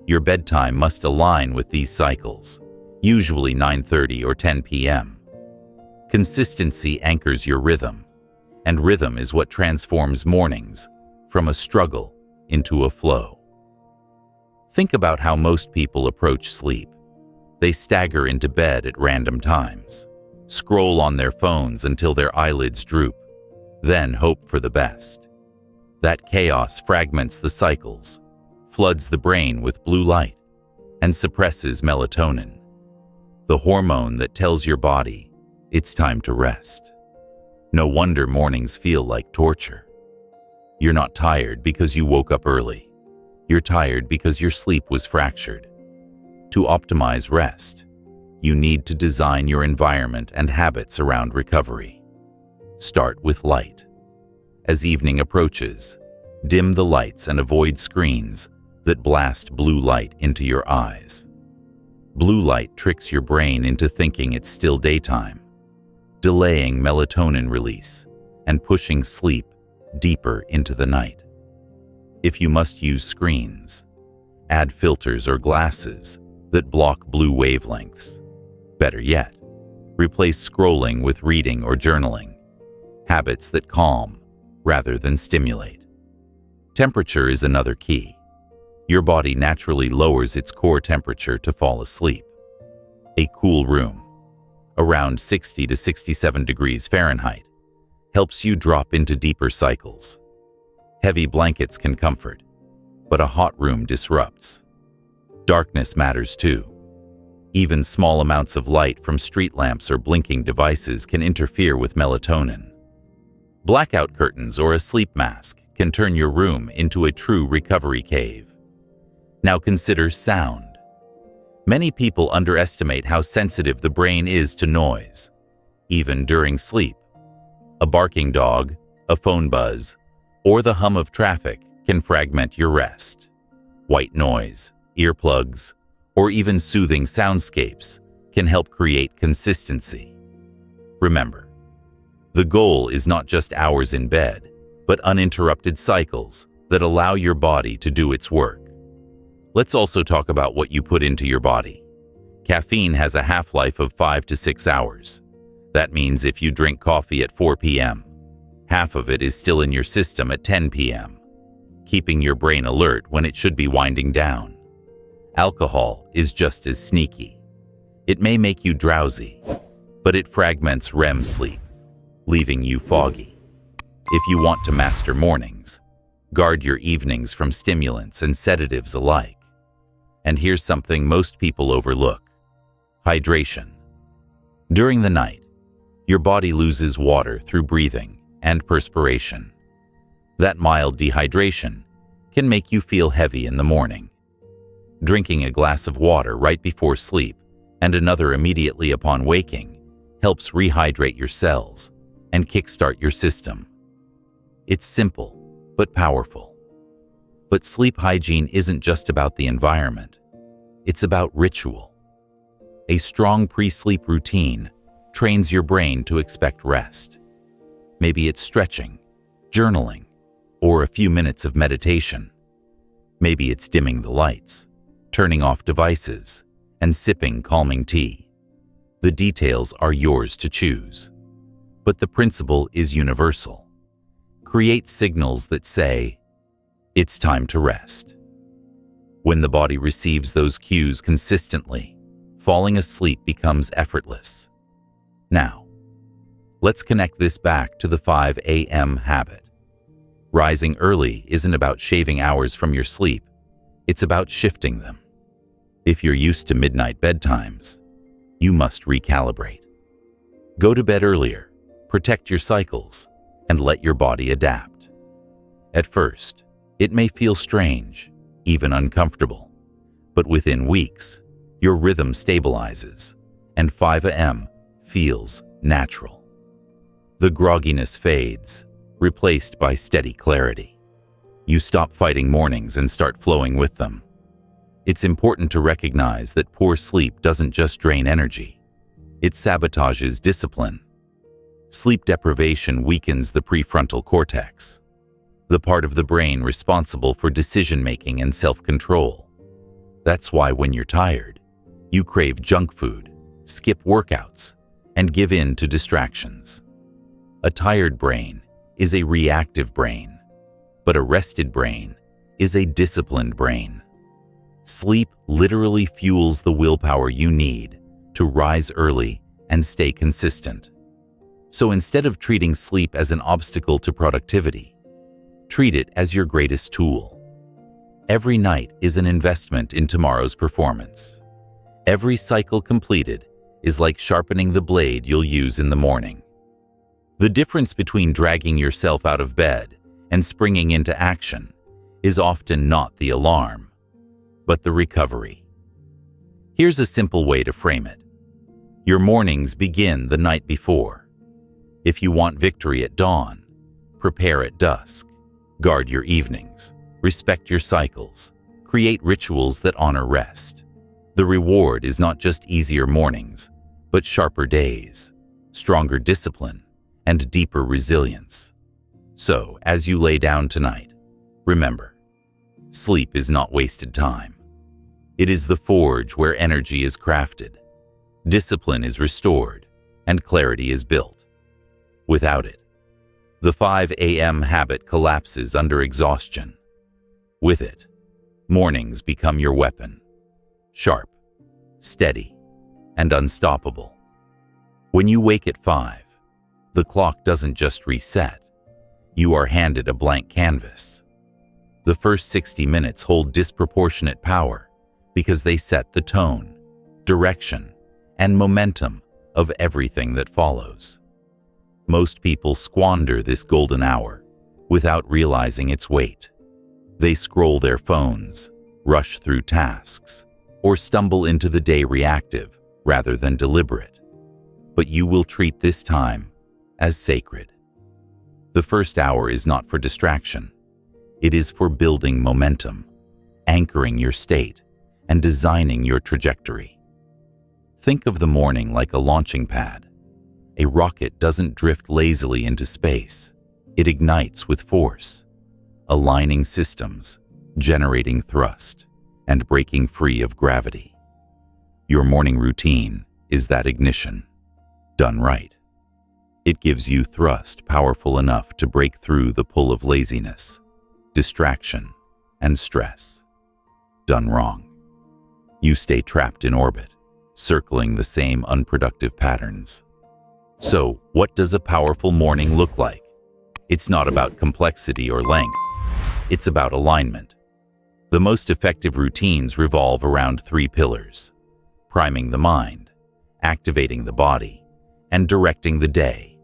your bedtime must align with these cycles, usually 9:30 or 10 p.m. Consistency anchors your rhythm, and rhythm is what transforms mornings from a struggle into a flow. Think about how most people approach sleep. They stagger into bed at random times, scroll on their phones until their eyelids droop, then hope for the best. That chaos fragments the cycles, floods the brain with blue light, and suppresses melatonin, the hormone that tells your body it's time to rest. No wonder mornings feel like torture. You're not tired because you woke up early. You're tired because your sleep was fractured. To optimize rest, you need to design your environment and habits around recovery. Start with light. As evening approaches, dim the lights and avoid screens that blast blue light into your eyes. Blue light tricks your brain into thinking it's still daytime, delaying melatonin release and pushing sleep deeper into the night. If you must use screens, add filters or glasses that block blue wavelengths. Better yet, replace scrolling with reading or journaling, habits that calm rather than stimulate. Temperature is another key. Your body naturally lowers its core temperature to fall asleep. A cool room, around 60 to 67 degrees Fahrenheit, helps you drop into deeper cycles. Heavy blankets can comfort, but a hot room disrupts. Darkness matters too. Even small amounts of light from street lamps or blinking devices can interfere with melatonin. Blackout curtains or a sleep mask can turn your room into a true recovery cave. Now consider sound. Many people underestimate how sensitive the brain is to noise, even during sleep. A barking dog, a phone buzz, or the hum of traffic can fragment your rest. White noise, earplugs, or even soothing soundscapes can help create consistency. Remember, the goal is not just hours in bed, but uninterrupted cycles that allow your body to do its work. Let's also talk about what you put into your body. Caffeine has a half-life of 5 to 6 hours. That means if you drink coffee at 4 p.m., half of it is still in your system at 10 p.m. keeping your brain alert when it should be winding down. Alcohol is just as sneaky. It may make you drowsy, but it fragments REM sleep, leaving you foggy. If you want to master mornings, guard your evenings from stimulants and sedatives alike. And here's something most people overlook: hydration. During the night, your body loses water through breathing and perspiration. That mild dehydration can make you feel heavy in the morning. Drinking a glass of water right before sleep and another immediately upon waking helps rehydrate your cells and kickstart your system. It's simple, but powerful. But sleep hygiene isn't just about the environment. It's about ritual. A strong pre-sleep routine trains your brain to expect rest. Maybe it's stretching, journaling, or a few minutes of meditation. Maybe it's dimming the lights, turning off devices, and sipping calming tea. The details are yours to choose. But the principle is universal. Create signals that say, "It's time to rest." When the body receives those cues consistently, falling asleep becomes effortless. Now, let's connect this back to the 5 a.m. habit. Rising early isn't about shaving hours from your sleep. It's about shifting them. If you're used to midnight bedtimes, you must recalibrate. Go to bed earlier, protect your cycles, and let your body adapt. At first, it may feel strange, even uncomfortable, but within weeks, your rhythm stabilizes, and 5 a.m. feels natural. The grogginess fades, replaced by steady clarity. You stop fighting mornings and start flowing with them. It's important to recognize that poor sleep doesn't just drain energy. It sabotages discipline. Sleep deprivation weakens the prefrontal cortex, the part of the brain responsible for decision-making and self-control. That's why when you're tired, you crave junk food, skip workouts, and give in to distractions. A tired brain is a reactive brain, but a rested brain is a disciplined brain. Sleep literally fuels the willpower you need to rise early and stay consistent. So instead of treating sleep as an obstacle to productivity, treat it as your greatest tool. Every night is an investment in tomorrow's performance. Every cycle completed is like sharpening the blade you'll use in the morning. The difference between dragging yourself out of bed and springing into action is often not the alarm, but the recovery. Here's a simple way to frame it. Your mornings begin the night before. If you want victory at dawn, prepare at dusk. Guard your evenings, respect your cycles, create rituals that honor rest. The reward is not just easier mornings, but sharper days, stronger discipline, and deeper resilience. So, as you lay down tonight, remember, sleep is not wasted time. It is the forge where energy is crafted, discipline is restored, and clarity is built. Without it, the 5 a.m. habit collapses under exhaustion. With it, mornings become your weapon, sharp, steady, and unstoppable. When you wake at 5, the clock doesn't just reset. You are handed a blank canvas. The first 60 minutes hold disproportionate power because they set the tone, direction, and momentum of everything that follows. Most people squander this golden hour without realizing its weight. They scroll their phones, rush through tasks, or stumble into the day reactive rather than deliberate. But you will treat this time as sacred. The first hour is not for distraction. It is for building momentum, anchoring your state, and designing your trajectory. Think of the morning like a launching pad. A rocket doesn't drift lazily into space. It ignites with force, aligning systems, generating thrust, and breaking free of gravity. Your morning routine is that ignition, done right. It gives you thrust powerful enough to break through the pull of laziness, distraction, and stress. Done wrong. You stay trapped in orbit, circling the same unproductive patterns. So, what does a powerful morning look like? It's not about complexity or length. It's about alignment. The most effective routines revolve around 3 pillars: priming the mind, activating the body, and directing the day.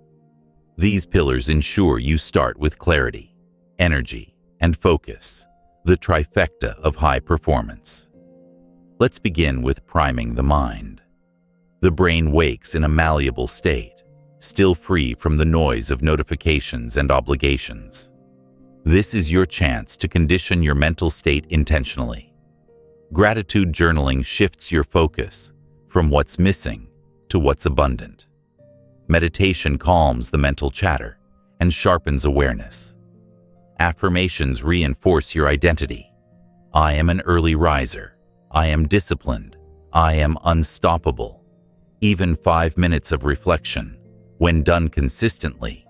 These pillars ensure you start with clarity, energy, and focus, the trifecta of high performance. Let's begin with priming the mind. The brain wakes in a malleable state, still free from the noise of notifications and obligations. This is your chance to condition your mental state intentionally. Gratitude journaling shifts your focus from what's missing to what's abundant. Meditation calms the mental chatter and sharpens awareness. Affirmations reinforce your identity. I am an early riser. I am disciplined. I am unstoppable. Even 5 minutes of reflection, when done consistently,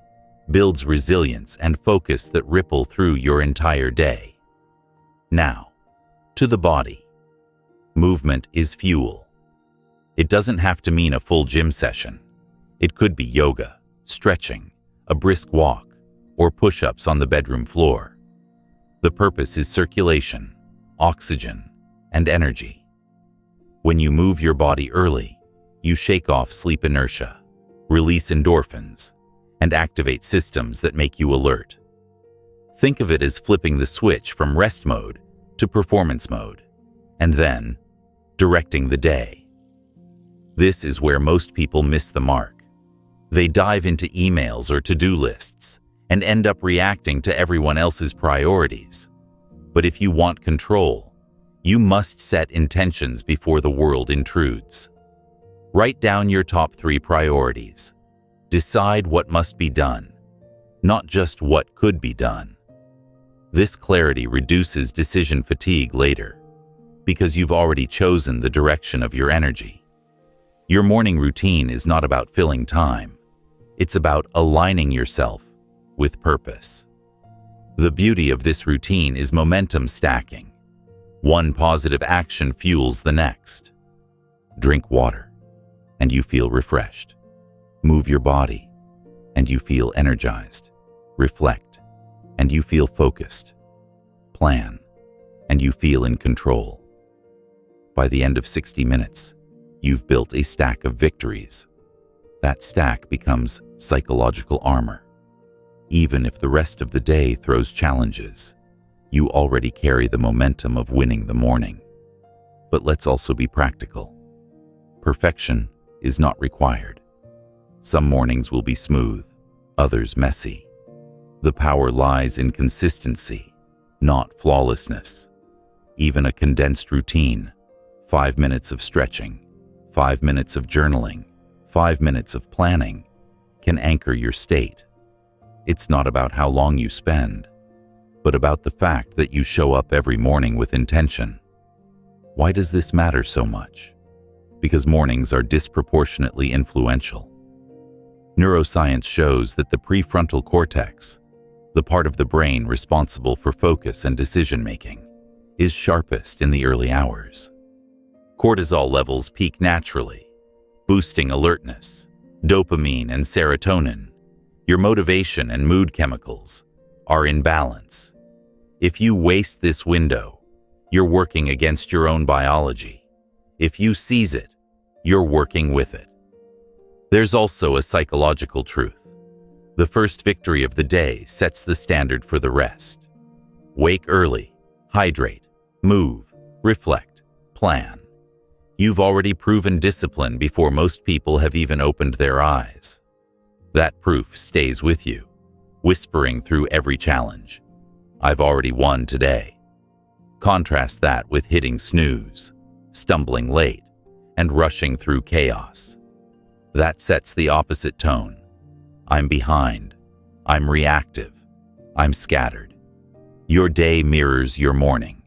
builds resilience and focus that ripple through your entire day. Now, to the body. Movement is fuel. It doesn't have to mean a full gym session. It could be yoga, stretching, a brisk walk, or push-ups on the bedroom floor. The purpose is circulation, oxygen, and energy. When you move your body early, you shake off sleep inertia, release endorphins, and activate systems that make you alert. Think of it as flipping the switch from rest mode to performance mode, and then directing the day. This is where most people miss the mark. They dive into emails or to-do lists and end up reacting to everyone else's priorities. But if you want control, you must set intentions before the world intrudes. Write down your top 3 priorities. Decide what must be done, not just what could be done. This clarity reduces decision fatigue later, because you've already chosen the direction of your energy. Your morning routine is not about filling time. It's about aligning yourself with purpose. The beauty of this routine is momentum stacking. One positive action fuels the next. Drink water, and you feel refreshed. Move your body, and you feel energized. Reflect, and you feel focused. Plan, and you feel in control. By the end of 60 minutes, you've built a stack of victories. That stack becomes psychological armor. Even if the rest of the day throws challenges, you already carry the momentum of winning the morning. But let's also be practical. Perfection is not required. Some mornings will be smooth, others messy. The power lies in consistency, not flawlessness. Even a condensed routine, 5 minutes of stretching, 5 minutes of journaling, 5 minutes of planning, can anchor your state. It's not about how long you spend, but about the fact that you show up every morning with intention. Why does this matter so much? Because mornings are disproportionately influential. Neuroscience shows that the prefrontal cortex, the part of the brain responsible for focus and decision-making, is sharpest in the early hours. Cortisol levels peak naturally, boosting alertness, dopamine and serotonin. Your motivation and mood chemicals are in balance. If you waste this window, you're working against your own biology. If you seize it, you're working with it. There's also a psychological truth. The first victory of the day sets the standard for the rest. Wake early, hydrate, move, reflect, plan. You've already proven discipline before most people have even opened their eyes. That proof stays with you, whispering through every challenge. I've already won today. Contrast that with hitting snooze, stumbling late, and rushing through chaos. That sets the opposite tone. I'm behind. I'm reactive. I'm scattered. Your day mirrors your morning.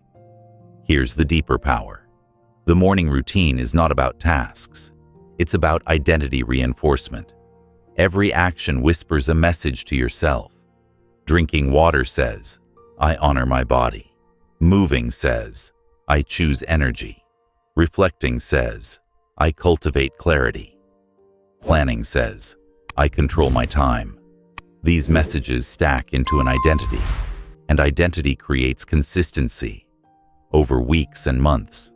Here's the deeper power. The morning routine is not about tasks. It's about identity reinforcement. Every action whispers a message to yourself. Drinking water says, I honor my body. Moving says, I choose energy. Reflecting says, I cultivate clarity. Planning says, I control my time. These messages stack into an identity, and identity creates consistency. Over weeks and months,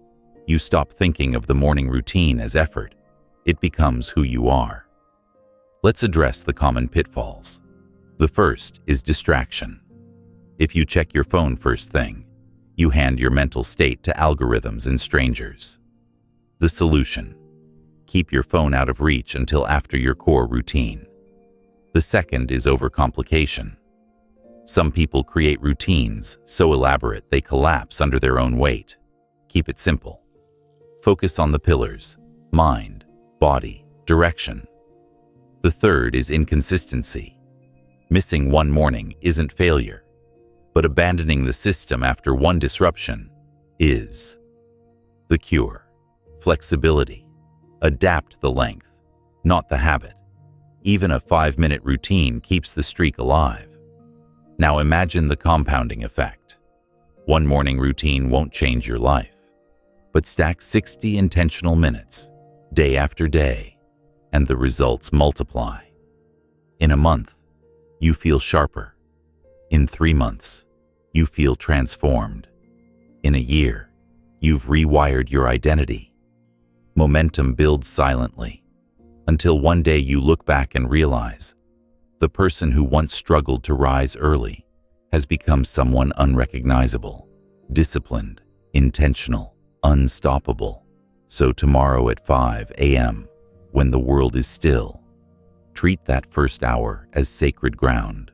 you stop thinking of the morning routine as effort. It becomes who you are. Let's address the common pitfalls. The first is distraction. If you check your phone first thing, you hand your mental state to algorithms and strangers. The solution: keep your phone out of reach until after your core routine. The second is overcomplication. Some people create routines so elaborate they collapse under their own weight. Keep it simple. Focus on the pillars: mind, body, direction. The third is inconsistency. Missing one morning isn't failure, but abandoning the system after one disruption is. The cure: flexibility. Adapt the length, not the habit. Even a 5-minute routine keeps the streak alive. Now imagine the compounding effect. One morning routine won't change your life, but stack 60 intentional minutes, day after day, and the results multiply. In a month, you feel sharper. In 3 months, you feel transformed. In a year, you've rewired your identity. Momentum builds silently, until one day you look back and realize the person who once struggled to rise early has become someone unrecognizable, disciplined, intentional, unstoppable. So tomorrow at 5 a.m., when the world is still, treat that first hour as sacred ground.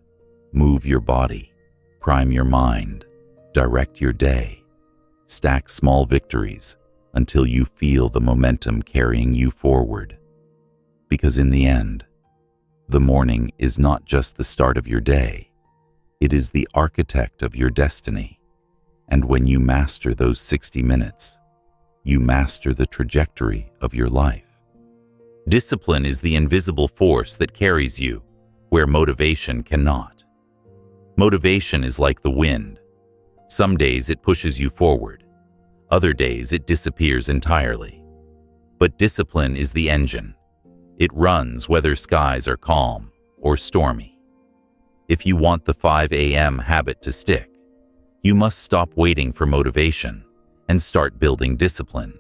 Move your body, prime your mind, direct your day. Stack small victories until you feel the momentum carrying you forward. Because in the end, the morning is not just the start of your day, it is the architect of your destiny. And when you master those 60 minutes, you master the trajectory of your life. Discipline is the invisible force that carries you where motivation cannot. Motivation is like the wind. Some days it pushes you forward. Other days it disappears entirely. But discipline is the engine. It runs whether skies are calm or stormy. If you want the 5 a.m. habit to stick, you must stop waiting for motivation and start building discipline.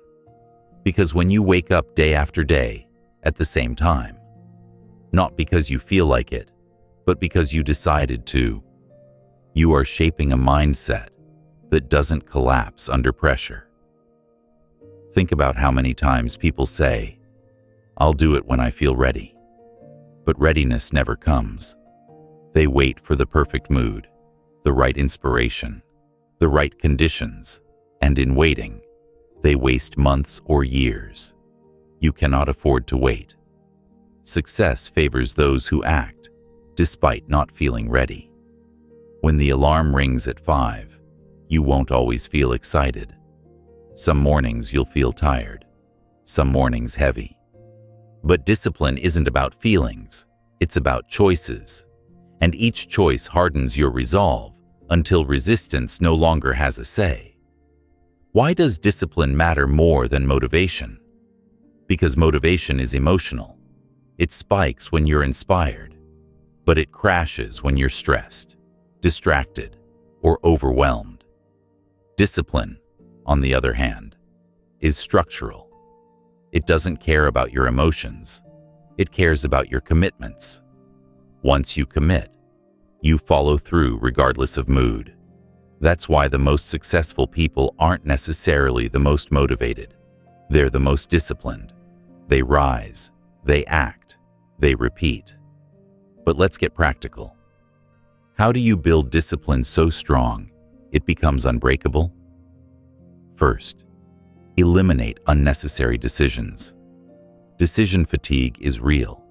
Because when you wake up day after day at the same time, not because you feel like it, but because you decided to, you are shaping a mindset that doesn't collapse under pressure. Think about how many times people say, "I'll do it when I feel ready." But readiness never comes. They wait for the perfect mood, the right inspiration, the right conditions, and in waiting, they waste months or years. You cannot afford to wait. Success favors those who act, despite not feeling ready. When the alarm rings at 5, you won't always feel excited. Some mornings you'll feel tired, some mornings heavy. But discipline isn't about feelings, it's about choices. And each choice hardens your resolve until resistance no longer has a say. Why does discipline matter more than motivation? Because motivation is emotional. It spikes when you're inspired, but it crashes when you're stressed, distracted, or overwhelmed. Discipline, on the other hand, is structural. It doesn't care about your emotions. It cares about your commitments. Once you commit, you follow through regardless of mood. That's why the most successful people aren't necessarily the most motivated. They're the most disciplined. They rise, they act, they repeat. But let's get practical. How do you build discipline so strong it becomes unbreakable? First, eliminate unnecessary decisions. Decision fatigue is real.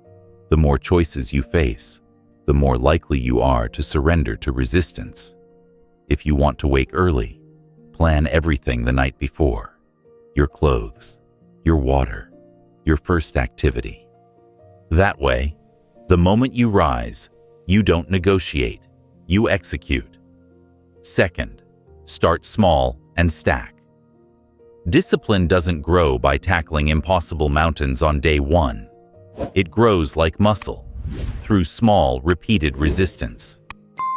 The more choices you face, the more likely you are to surrender to resistance. If you want to wake early, plan everything the night before. Your clothes, your water, your first activity. That way, the moment you rise, you don't negotiate, you execute. Second, start small and stack. Discipline doesn't grow by tackling impossible mountains on day one. It grows like muscle, through small, repeated resistance.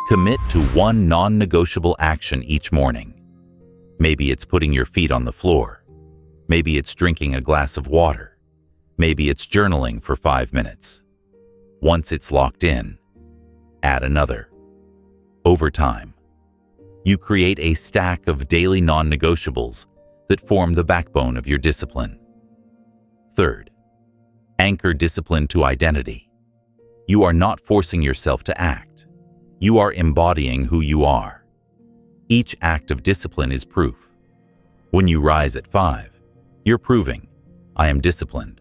Commit to one non-negotiable action each morning. Maybe it's putting your feet on the floor. Maybe it's drinking a glass of water. Maybe it's journaling for 5 minutes. Once it's locked in, add another. Over time, you create a stack of daily non-negotiables that form the backbone of your discipline. Third, anchor discipline to identity. You are not forcing yourself to act. You are embodying who you are. Each act of discipline is proof. When you rise at 5, you're proving, I am disciplined.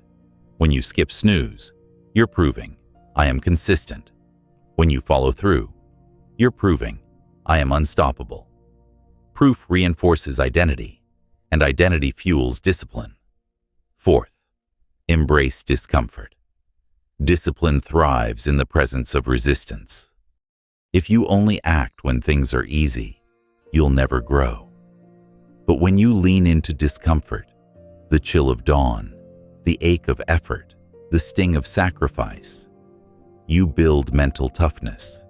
When you skip snooze, you're proving, I am consistent. When you follow through, you're proving, I am unstoppable. Proof reinforces identity, and identity fuels discipline. Fourth, embrace discomfort. Discipline thrives in the presence of resistance. If you only act when things are easy, you'll never grow. But when you lean into discomfort, the chill of dawn, the ache of effort, the sting of sacrifice, you build mental toughness.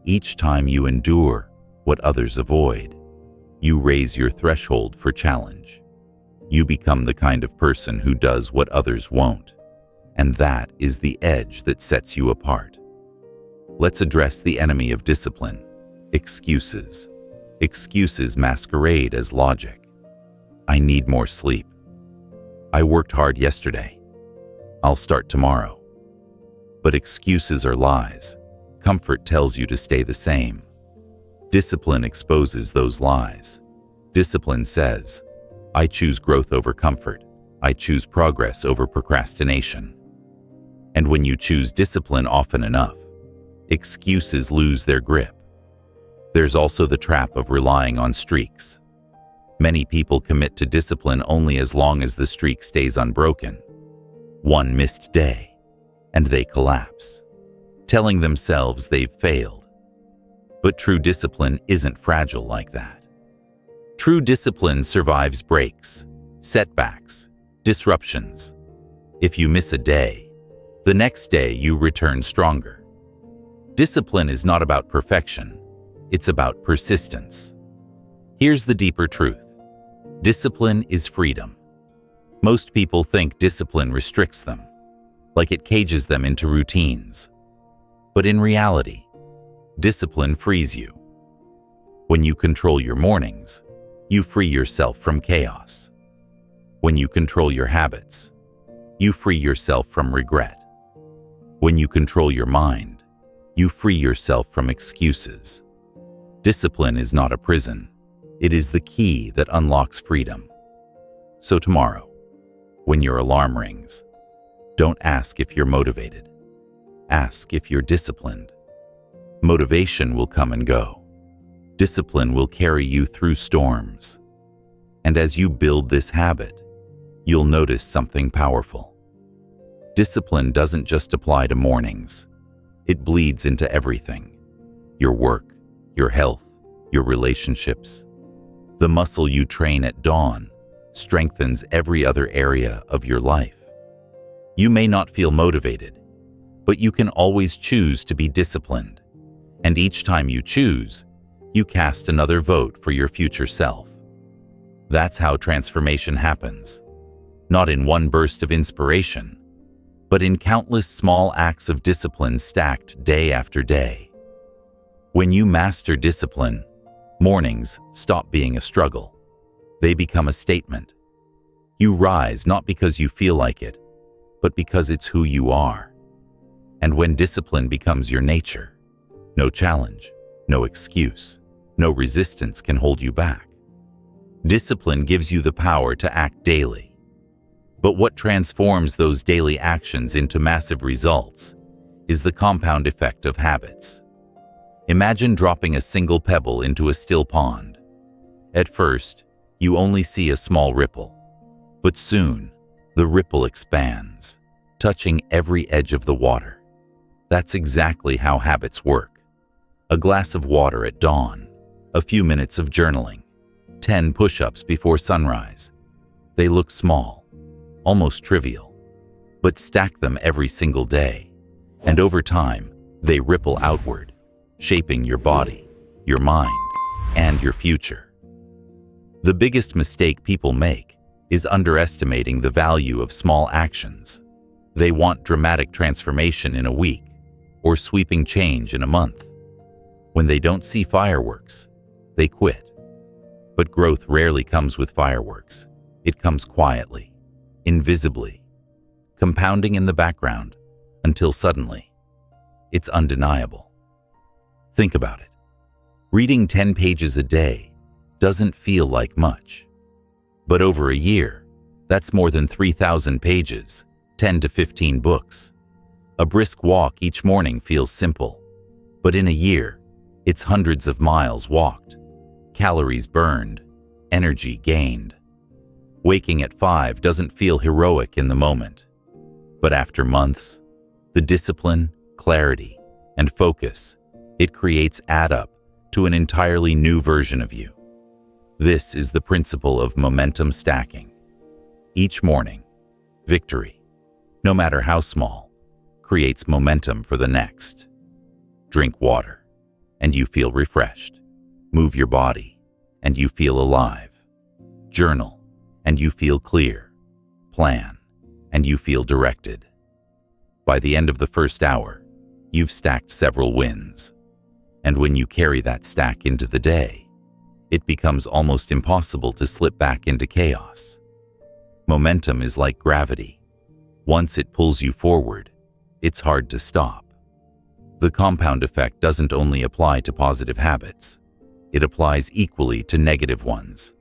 Each time you endure what others avoid, you raise your threshold for challenge. You become the kind of person who does what others won't, and that is the edge that sets you apart. Let's address the enemy of discipline: excuses. Excuses masquerade as logic. I need more sleep. I worked hard yesterday. I'll start tomorrow. But excuses are lies. Comfort tells you to stay the same. Discipline exposes those lies. Discipline says, I choose growth over comfort. I choose progress over procrastination. And when you choose discipline often enough, excuses lose their grip. There's also the trap of relying on streaks. Many people commit to discipline only as long as the streak stays unbroken. One missed day, and they collapse, telling themselves they've failed. But true discipline isn't fragile like that. True discipline survives breaks, setbacks, disruptions. If you miss a day, the next day you return stronger. Discipline is not about perfection, it's about persistence. Here's the deeper truth. Discipline is freedom. Most people think discipline restricts them, like it cages them into routines. But in reality, discipline frees you. When you control your mornings, you free yourself from chaos. When you control your habits, you free yourself from regret. When you control your mind, you free yourself from excuses. Discipline is not a prison. It is the key that unlocks freedom. So tomorrow, when your alarm rings, don't ask if you're motivated. Ask if you're disciplined. Motivation will come and go. Discipline will carry you through storms. And as you build this habit, you'll notice something powerful. Discipline doesn't just apply to mornings. It bleeds into everything: your work, your health, your relationships. The muscle you train at dawn strengthens every other area of your life. You may not feel motivated, but you can always choose to be disciplined. And each time you choose, you cast another vote for your future self. That's how transformation happens. Not in one burst of inspiration, but in countless small acts of discipline stacked day after day. When you master discipline, mornings stop being a struggle. They become a statement. You rise not because you feel like it, but because it's who you are. And when discipline becomes your nature, no challenge, no excuse, no resistance can hold you back. Discipline gives you the power to act daily. But what transforms those daily actions into massive results is the compound effect of habits. Imagine dropping a single pebble into a still pond. At first, you only see a small ripple, but soon, the ripple expands, touching every edge of the water. That's exactly how habits work. A glass of water at dawn, A few minutes of journaling, 10 push-ups before sunrise. They look small, almost trivial, but stack them every single day, and over time, they ripple outward, shaping your body, your mind, and your future. The biggest mistake people make is underestimating the value of small actions. They want dramatic transformation in a week or sweeping change in a month. When they don't see fireworks, they quit. But growth rarely comes with fireworks. It comes quietly, invisibly, compounding in the background until suddenly, it's undeniable. Think about it. Reading 10 pages a day doesn't feel like much. But over a year, that's more than 3,000 pages, 10 to 15 books. A brisk walk each morning feels simple, but in a year, it's hundreds of miles walked, calories burned, energy gained. Waking at 5 doesn't feel heroic in the moment, but after months, the discipline, clarity, and focus it creates add up to an entirely new version of you. This is the principle of momentum stacking. Each morning, victory, no matter how small, creates momentum for the next. Drink water, and you feel refreshed. Move your body, and you feel alive. Journal, and you feel clear. Plan, and you feel directed. By the end of the first hour, you've stacked several wins. And when you carry that stack into the day, it becomes almost impossible to slip back into chaos. Momentum is like gravity. Once it pulls you forward, it's hard to stop. The compound effect doesn't only apply to positive habits. It applies equally to negative ones.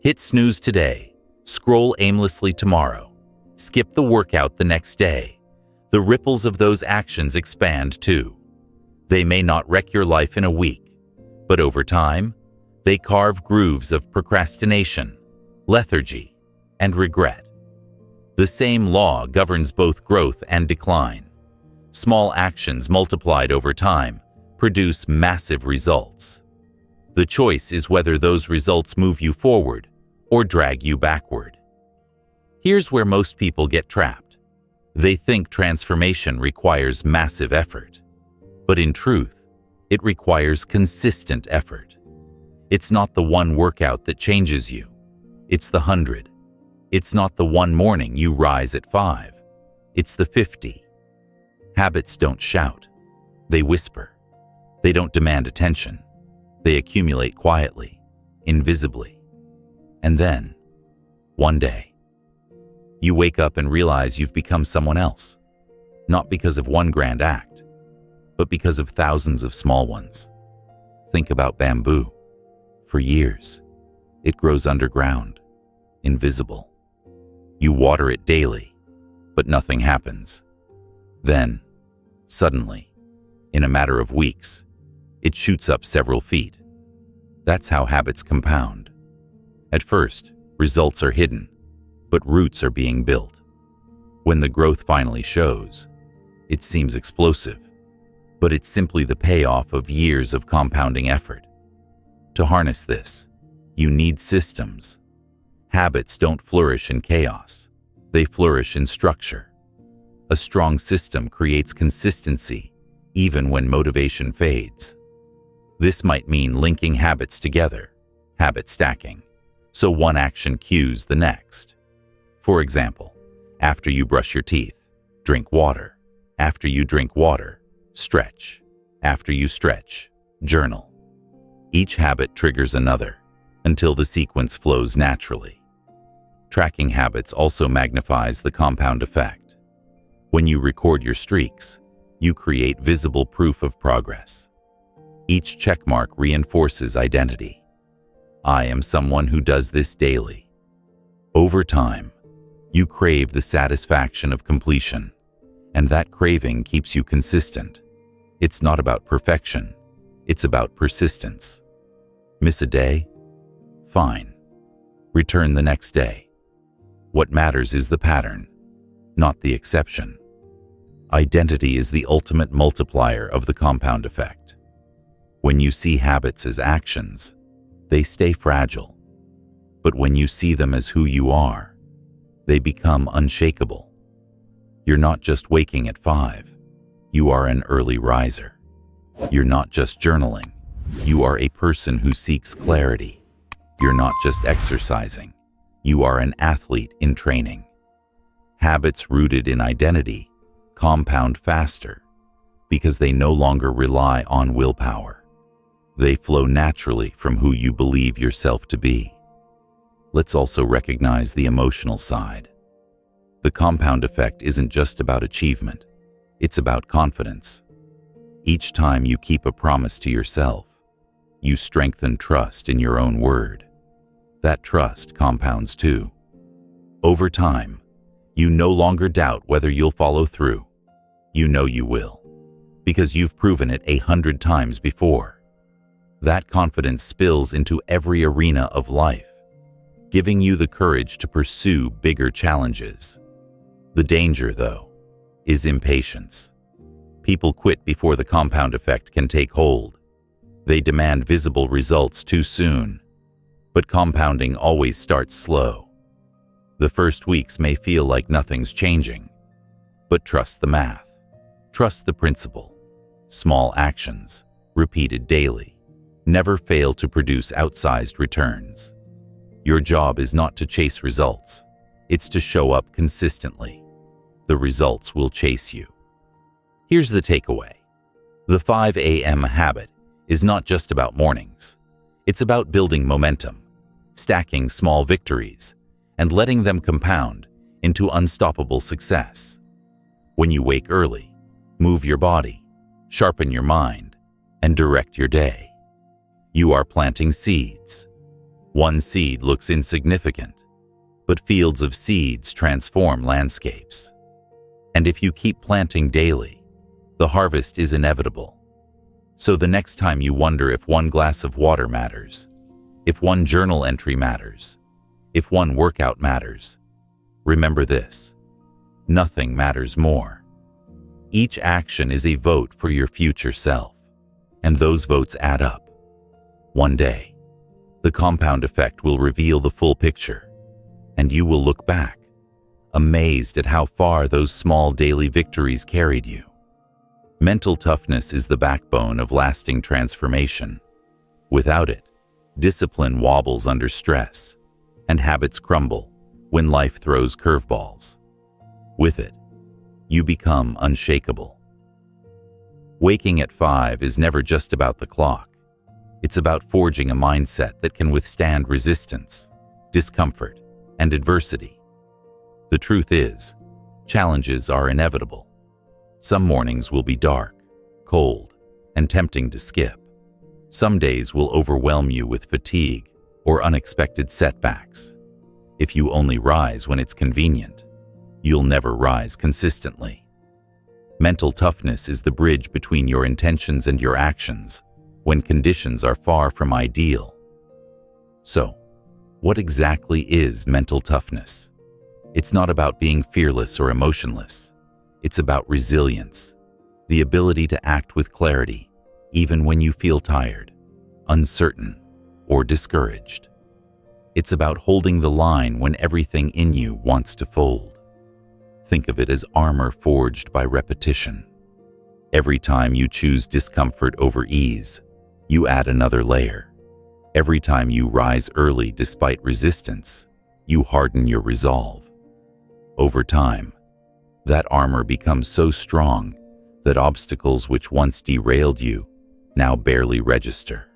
Hit snooze today, scroll aimlessly tomorrow, skip the workout the next day. The ripples of those actions expand too. They may not wreck your life in a week, but over time, they carve grooves of procrastination, lethargy, and regret. The same law governs both growth and decline. Small actions multiplied over time produce massive results. The choice is whether those results move you forward or drag you backward. Here's where most people get trapped. They think transformation requires massive effort. But in truth, it requires consistent effort. It's not the one workout that changes you. It's the 100. It's not the one morning you rise at 5. It's the 50. Habits don't shout. They whisper. They don't demand attention. They accumulate quietly, invisibly. And then, one day, you wake up and realize you've become someone else. Not because of one grand act, but because of thousands of small ones. Think about bamboo. For years, it grows underground, invisible. You water it daily, but nothing happens. Then, suddenly, in a matter of weeks, it shoots up several feet. That's how habits compound. At first, results are hidden, but roots are being built. When the growth finally shows, it seems explosive, but it's simply the payoff of years of compounding effort. To harness this, you need systems. Habits don't flourish in chaos. They flourish in structure. A strong system creates consistency, even when motivation fades. This might mean linking habits together, habit stacking, so one action cues the next. For example, after you brush your teeth, drink water. After you drink water, stretch. After you stretch, journal. Each habit triggers another, until the sequence flows naturally. Tracking habits also magnifies the compound effect. When you record your streaks, you create visible proof of progress. Each checkmark reinforces identity. I am someone who does this daily. Over time, you crave the satisfaction of completion, and that craving keeps you consistent. It's not about perfection. It's about persistence. Miss a day? Fine. Return the next day. What matters is the pattern, not the exception. Identity is the ultimate multiplier of the compound effect. When you see habits as actions, they stay fragile. But when you see them as who you are, they become unshakable. You're not just waking at 5. You are an early riser. You're not just journaling. You are a person who seeks clarity. You're not just exercising. You are an athlete in training. Habits rooted in identity compound faster because they no longer rely on willpower. They flow naturally from who you believe yourself to be. Let's also recognize the emotional side. The compound effect isn't just about achievement. It's about confidence. Each time you keep a promise to yourself, you strengthen trust in your own word. That trust compounds too. Over time, you no longer doubt whether you'll follow through. You know you will, because you've proven it 100 times before. That confidence spills into every arena of life, giving you the courage to pursue bigger challenges. The danger, though, is impatience. People quit before the compound effect can take hold. They demand visible results too soon. But compounding always starts slow. The first weeks may feel like nothing's changing. But trust the math. Trust the principle. Small actions, repeated daily, never fail to produce outsized returns. Your job is not to chase results. It's to show up consistently. The results will chase you. Here's the takeaway. The 5 a.m. habit is not just about mornings. It's about building momentum, stacking small victories, and letting them compound into unstoppable success. When you wake early, move your body, sharpen your mind, and direct your day, you are planting seeds. One seed looks insignificant, but fields of seeds transform landscapes. And if you keep planting daily, the harvest is inevitable. So the next time you wonder if one glass of water matters, if one journal entry matters, if one workout matters, remember this: nothing matters more. Each action is a vote for your future self, and those votes add up. One day, the compound effect will reveal the full picture, and you will look back, amazed at how far those small daily victories carried you. Mental toughness is the backbone of lasting transformation. Without it, discipline wobbles under stress, and habits crumble when life throws curveballs. With it, you become unshakable. Waking at 5 is never just about the clock. It's about forging a mindset that can withstand resistance, discomfort, and adversity. The truth is, challenges are inevitable. Some mornings will be dark, cold, and tempting to skip. Some days will overwhelm you with fatigue or unexpected setbacks. If you only rise when it's convenient, you'll never rise consistently. Mental toughness is the bridge between your intentions and your actions when conditions are far from ideal. So, what exactly is mental toughness? It's not about being fearless or emotionless. It's about resilience, the ability to act with clarity, even when you feel tired, uncertain, or discouraged. It's about holding the line when everything in you wants to fold. Think of it as armor forged by repetition. Every time you choose discomfort over ease, you add another layer. Every time you rise early despite resistance, you harden your resolve. Over time, that armor becomes so strong that obstacles which once derailed you now barely register.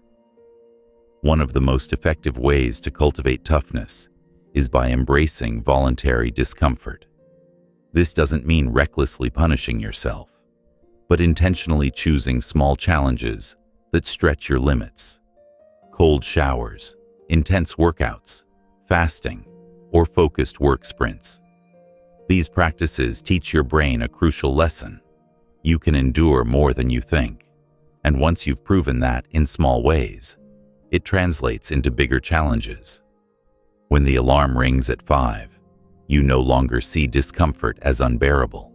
One of the most effective ways to cultivate toughness is by embracing voluntary discomfort. This doesn't mean recklessly punishing yourself, but intentionally choosing small challenges that stretch your limits. Cold showers, intense workouts, fasting, or focused work sprints. These practices teach your brain a crucial lesson. You can endure more than you think, and once you've proven that in small ways, it translates into bigger challenges. When the alarm rings at 5, you no longer see discomfort as unbearable.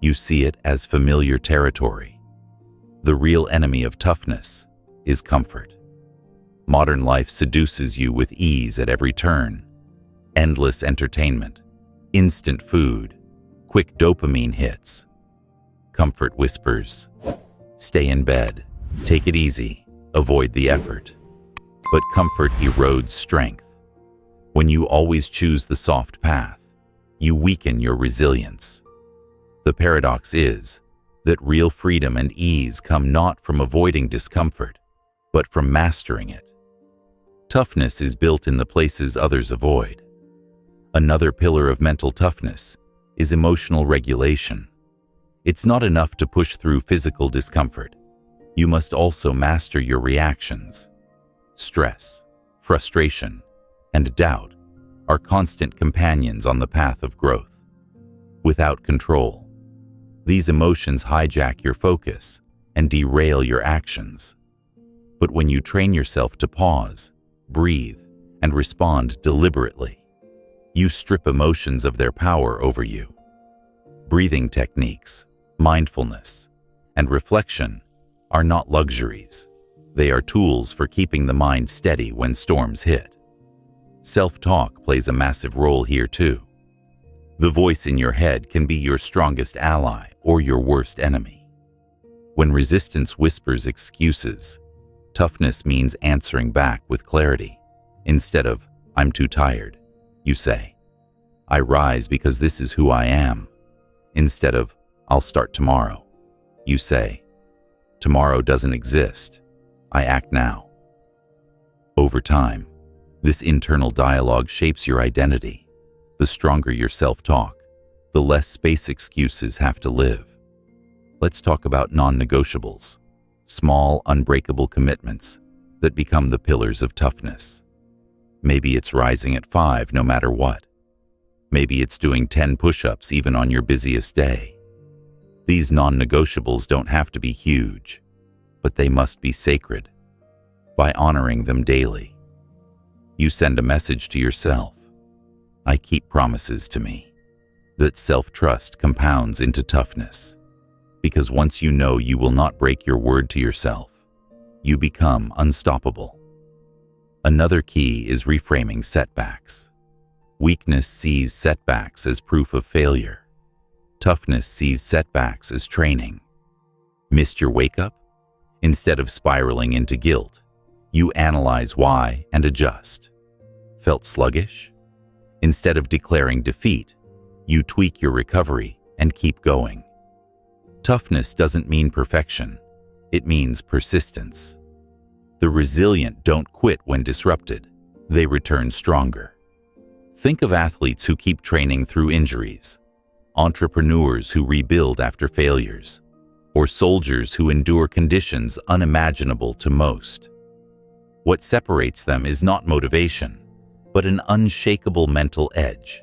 You see it as familiar territory. The real enemy of toughness is comfort. Modern life seduces you with ease at every turn. Endless entertainment, instant food, quick dopamine hits. Comfort whispers, stay in bed, take it easy, avoid the effort. But comfort erodes strength. When you always choose the soft path, you weaken your resilience. The paradox is that real freedom and ease come not from avoiding discomfort, but from mastering it. Toughness is built in the places others avoid. Another pillar of mental toughness is emotional regulation. It's not enough to push through physical discomfort. You must also master your reactions. Stress, frustration, and doubt are constant companions on the path of growth. Without control, these emotions hijack your focus and derail your actions. But when you train yourself to pause, breathe, and respond deliberately, you strip emotions of their power over you. Breathing techniques, mindfulness, and reflection are not luxuries. They are tools for keeping the mind steady when storms hit. Self-talk plays a massive role here too. The voice in your head can be your strongest ally or your worst enemy. When resistance whispers excuses, toughness means answering back with clarity. Instead of, "I'm too tired," you say, "I rise because this is who I am." Instead of, "I'll start tomorrow," you say, "Tomorrow doesn't exist. I act now." Over time, this internal dialogue shapes your identity. The stronger your self-talk, the less space excuses have to live. Let's talk about non-negotiables, small, unbreakable commitments that become the pillars of toughness. Maybe it's rising at 5 no matter what. Maybe it's doing 10 push-ups even on your busiest day. These non-negotiables don't have to be huge, but they must be sacred. By honoring them daily, you send a message to yourself. I keep promises to me. That self-trust compounds into toughness. Because once you know you will not break your word to yourself, you become unstoppable. Another key is reframing setbacks. Weakness sees setbacks as proof of failure. Toughness sees setbacks as training. Missed your wake-up? Instead of spiraling into guilt, you analyze why and adjust. Felt sluggish? Instead of declaring defeat, you tweak your recovery and keep going. Toughness doesn't mean perfection. It means persistence. The resilient don't quit when disrupted. They return stronger. Think of athletes who keep training through injuries, entrepreneurs who rebuild after failures, or soldiers who endure conditions unimaginable to most. What separates them is not motivation, but an unshakable mental edge.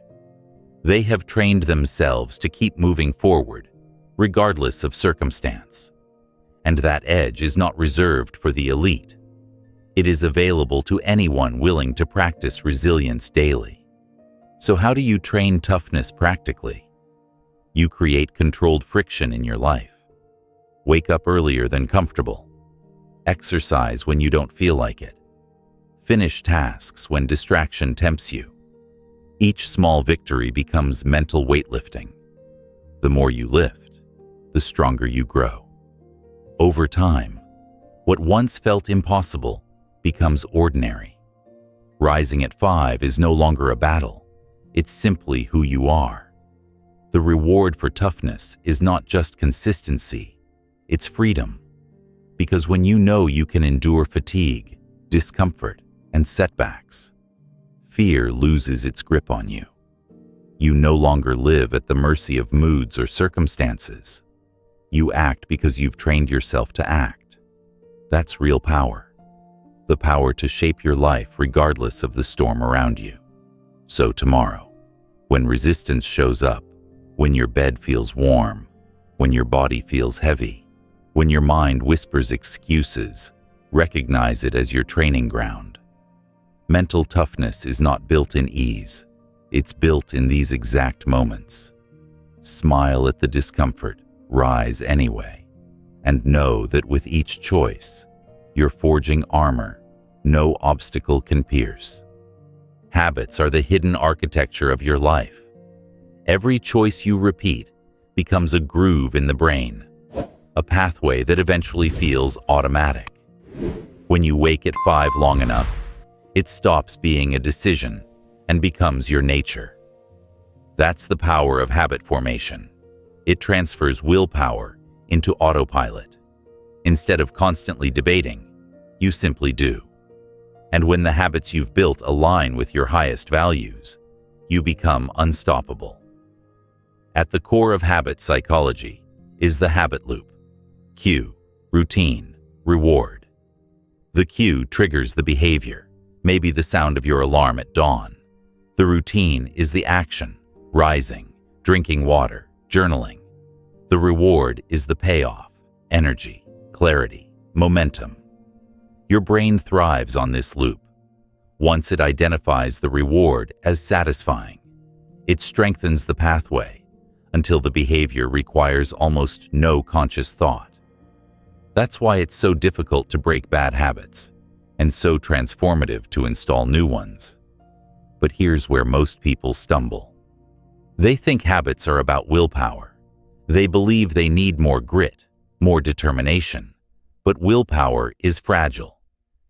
They have trained themselves to keep moving forward, regardless of circumstance. And that edge is not reserved for the elite. It is available to anyone willing to practice resilience daily. So how do you train toughness practically? You create controlled friction in your life. Wake up earlier than comfortable. Exercise when you don't feel like it. Finish tasks when distraction tempts you. Each small victory becomes mental weightlifting. The more you lift, the stronger you grow. Over time, what once felt impossible becomes ordinary. Rising at 5 is no longer a battle. It's simply who you are. The reward for toughness is not just consistency, it's freedom. Because when you know you can endure fatigue, discomfort, and setbacks, fear loses its grip on you. You no longer live at the mercy of moods or circumstances. You act because you've trained yourself to act. That's real power. The power to shape your life regardless of the storm around you. So tomorrow, when resistance shows up, when your bed feels warm, when your body feels heavy, when your mind whispers excuses, recognize it as your training ground. Mental toughness is not built in ease. It's built in these exact moments. Smile at the discomfort, rise anyway, and know that with each choice, You're forging armor no obstacle can pierce. Habits are the hidden architecture of your life. Every choice you repeat becomes a groove in the brain, a pathway that eventually feels automatic. When you wake at 5 long enough, it stops being a decision and becomes your nature. That's the power of habit formation. It transfers willpower into autopilot. Instead of constantly debating, you simply do. And when the habits you've built align with your highest values, you become unstoppable. At the core of habit psychology is the habit loop. Cue, routine, reward. The cue triggers the behavior, maybe the sound of your alarm at dawn. The routine is the action, rising, drinking water, journaling. The reward is the payoff, energy, clarity, momentum. Your brain thrives on this loop. Once it identifies the reward as satisfying, it strengthens the pathway until the behavior requires almost no conscious thought. That's why it's so difficult to break bad habits and so transformative to install new ones. But here's where most people stumble. They think habits are about willpower. They believe they need more grit, more determination. But willpower is fragile.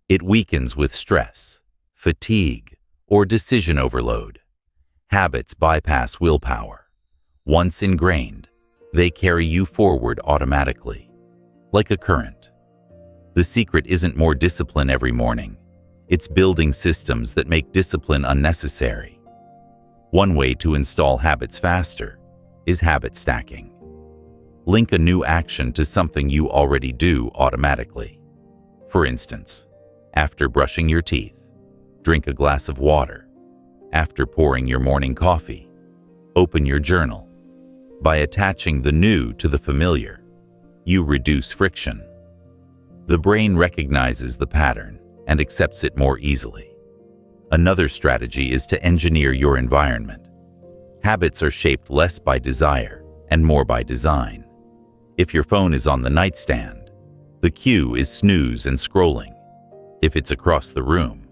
It weakens with stress, fatigue, or decision overload. Habits bypass willpower. Once ingrained, they carry you forward automatically, like a current. The secret isn't more discipline every morning. It's building systems that make discipline unnecessary. One way to install habits faster is habit stacking. Link a new action to something you already do automatically. For instance, after brushing your teeth, drink a glass of water. After pouring your morning coffee, open your journal. By attaching the new to the familiar, you reduce friction. The brain recognizes the pattern and accepts it more easily. Another strategy is to engineer your environment. Habits are shaped less by desire and more by design. If your phone is on the nightstand, the cue is snooze and scrolling. If it's across the room,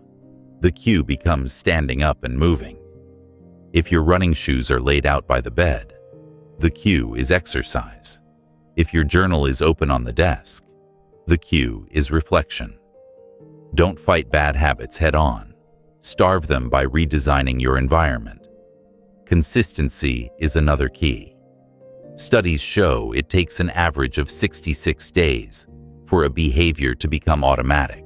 the cue becomes standing up and moving. If your running shoes are laid out by the bed, the cue is exercise. If your journal is open on the desk, the cue is reflection. Don't fight bad habits head on. Starve them by redesigning your environment. Consistency is another key. Studies show it takes an average of 66 days for a behavior to become automatic,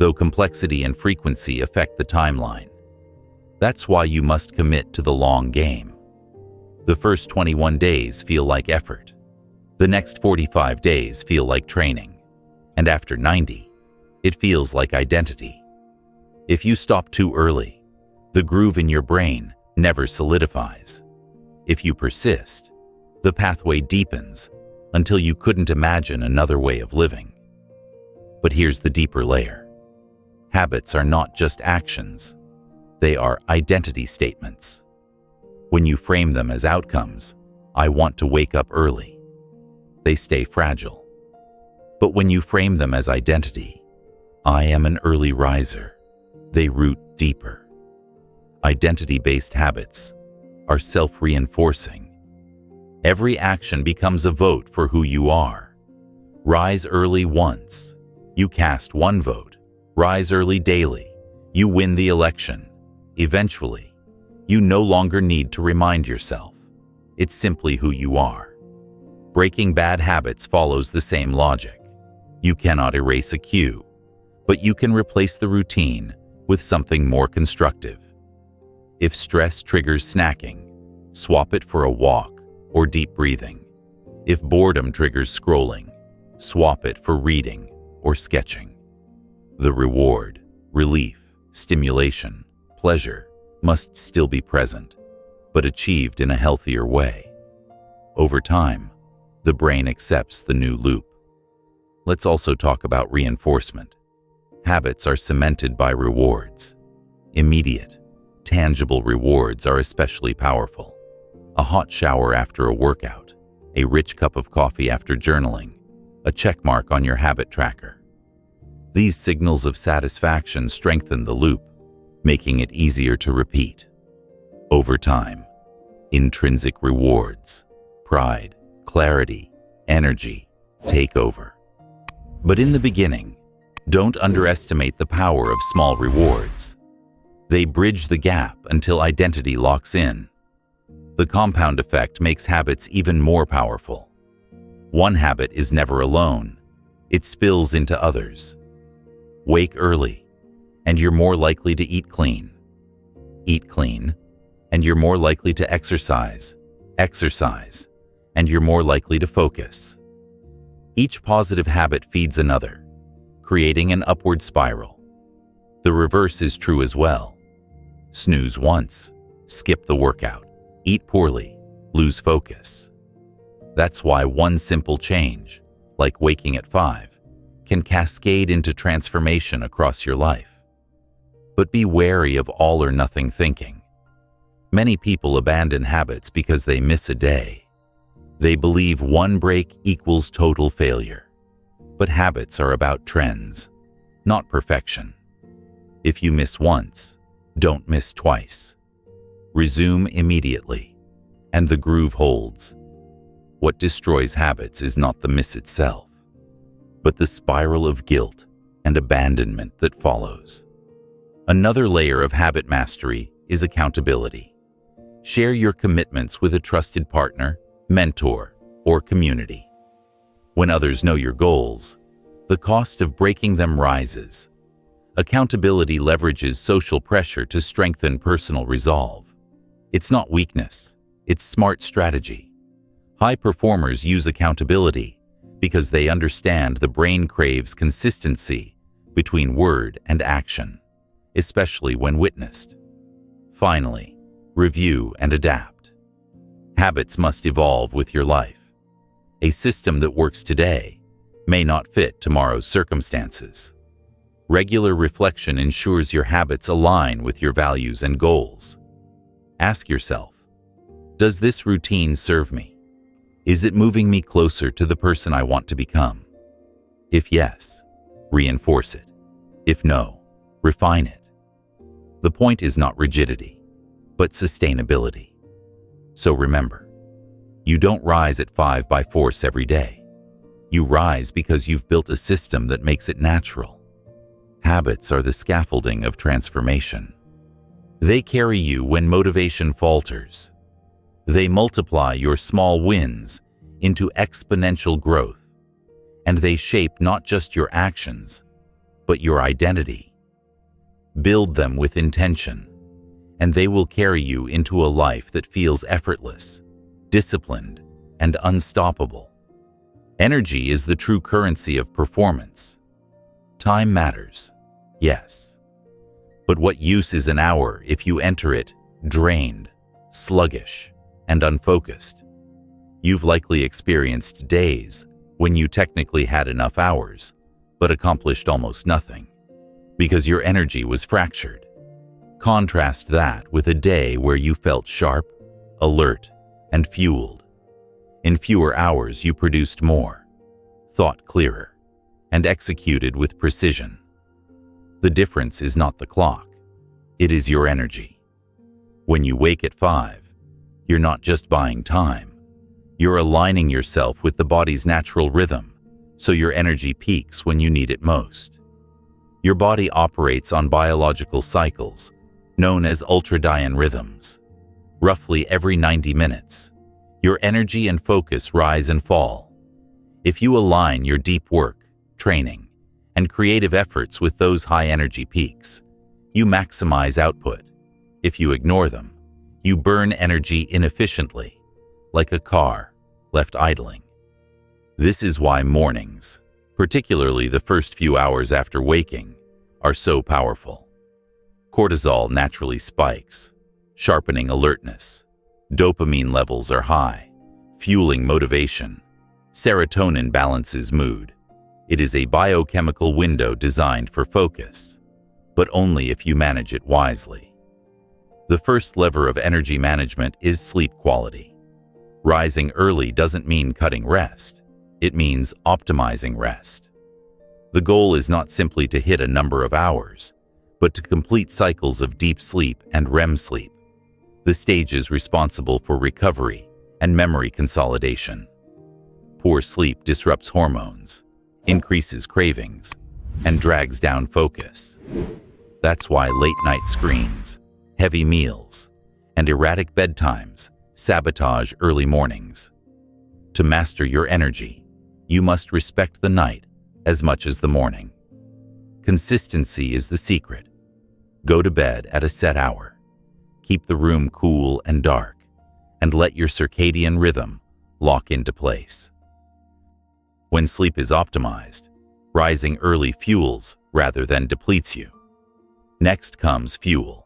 though complexity and frequency affect the timeline. That's why you must commit to the long game. The first 21 days feel like effort. The next 45 days feel like training. And after 90, it feels like identity. If you stop too early, the groove in your brain never solidifies. If you persist, the pathway deepens until you couldn't imagine another way of living. But here's the deeper layer. Habits are not just actions. They are identity statements. When you frame them as outcomes, I want to wake up early, they stay fragile. But when you frame them as identity, I am an early riser, they root deeper. Identity-based habits are self-reinforcing. Every action becomes a vote for who you are. Rise early once, you cast one vote. Rise early daily, you win the election. Eventually, you no longer need to remind yourself. It's simply who you are. Breaking bad habits follows the same logic. You cannot erase a cue, but you can replace the routine with something more constructive. If stress triggers snacking, swap it for a walk or deep breathing. If boredom triggers scrolling, swap it for reading or sketching. The reward, relief, stimulation, pleasure must still be present, but achieved in a healthier way. Over time, the brain accepts the new loop. Let's also talk about reinforcement. Habits are cemented by rewards. Immediate, tangible rewards are especially powerful. A hot shower after a workout, a rich cup of coffee after journaling, a check mark on your habit tracker. These signals of satisfaction strengthen the loop, making it easier to repeat. Over time, intrinsic rewards, pride, clarity, energy, take over. But in the beginning, don't underestimate the power of small rewards. They bridge the gap until identity locks in. The compound effect makes habits even more powerful. One habit is never alone. It spills into others. Wake early, and you're more likely to eat clean. Eat clean, and you're more likely to exercise. Exercise, and you're more likely to focus. Each positive habit feeds another, creating an upward spiral. The reverse is true as well. Snooze once, skip the workout, eat poorly, lose focus. That's why one simple change, like waking at 5, can cascade into transformation across your life. But be wary of all or nothing thinking. Many people abandon habits because they miss a day. They believe one break equals total failure. But habits are about trends, not perfection. If you miss once, don't miss twice. Resume immediately, and the groove holds. What destroys habits is not the miss itself, but the spiral of guilt and abandonment that follows. Another layer of habit mastery is accountability. Share your commitments with a trusted partner, mentor, or community. When others know your goals, the cost of breaking them rises. Accountability leverages social pressure to strengthen personal resolve. It's not weakness, it's smart strategy. High performers use accountability because they understand the brain craves consistency between word and action, especially when witnessed. Finally, review and adapt. Habits must evolve with your life. A system that works today may not fit tomorrow's circumstances. Regular reflection ensures your habits align with your values and goals. Ask yourself, does this routine serve me? Is it moving me closer to the person I want to become? If yes, reinforce it. If no, refine it. The point is not rigidity, but sustainability. So remember, you don't rise at 5 by force every day. You rise because you've built a system that makes it natural. Habits are the scaffolding of transformation. They carry you when motivation falters. They multiply your small wins into exponential growth, and they shape not just your actions, but your identity. Build them with intention, and they will carry you into a life that feels effortless, disciplined, and unstoppable. Energy is the true currency of performance. Time matters, yes. But what use is an hour if you enter it drained, sluggish, and unfocused? You've likely experienced days when you technically had enough hours, but accomplished almost nothing, because your energy was fractured. Contrast that with a day where you felt sharp, alert, and fueled. In fewer hours, you produced more, thought clearer, and executed with precision. The difference is not the clock, it is your energy. When you wake at 5, you're not just buying time, you're aligning yourself with the body's natural rhythm, so your energy peaks when you need it most. Your body operates on biological cycles, known as ultradian rhythms. Roughly every 90 minutes, your energy and focus rise and fall. If you align your deep work, training, and creative efforts with those high-energy peaks, you maximize output. If you ignore them, you burn energy inefficiently, like a car left idling. This is why mornings, particularly the first few hours after waking, are so powerful. Cortisol naturally spikes, sharpening alertness. Dopamine levels are high, fueling motivation. Serotonin balances mood. It is a biochemical window designed for focus, but only if you manage it wisely. The first lever of energy management is sleep quality. Rising early doesn't mean cutting rest. It means optimizing rest. The goal is not simply to hit a number of hours, but to complete cycles of deep sleep and REM sleep, the stages responsible for recovery and memory consolidation. Poor sleep disrupts hormones, increases cravings, and drags down focus. That's why late-night screens, heavy meals, and erratic bedtimes sabotage early mornings. To master your energy, you must respect the night as much as the morning. Consistency is the secret. Go to bed at a set hour. Keep the room cool and dark, and let your circadian rhythm lock into place. When sleep is optimized, rising early fuels rather than depletes you. Next comes fuel.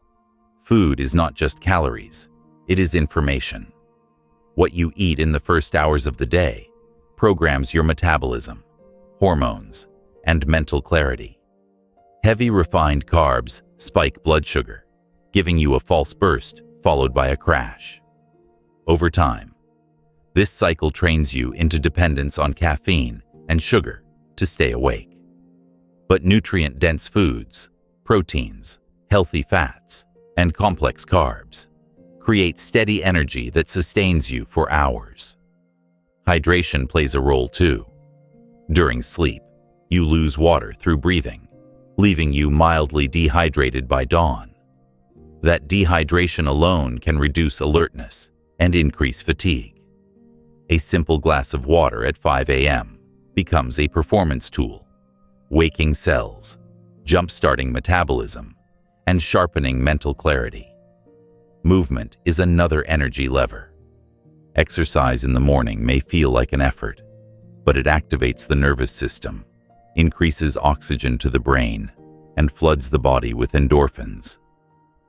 Food is not just calories, it is information. What you eat in the first hours of the day programs your metabolism, hormones, and mental clarity. Heavy refined carbs spike blood sugar, giving you a false burst followed by a crash. Over time, this cycle trains you into dependence on caffeine and sugar to stay awake. But nutrient-dense foods, proteins, healthy fats, and complex carbs create steady energy that sustains you for hours. Hydration plays a role too. During sleep, you lose water through breathing, leaving you mildly dehydrated by dawn. That dehydration alone can reduce alertness and increase fatigue. A simple glass of water at 5 a.m. becomes a performance tool, waking cells, jump-starting metabolism, and sharpening mental clarity. Movement is another energy lever. Exercise in the morning may feel like an effort, but it activates the nervous system, increases oxygen to the brain, and floods the body with endorphins.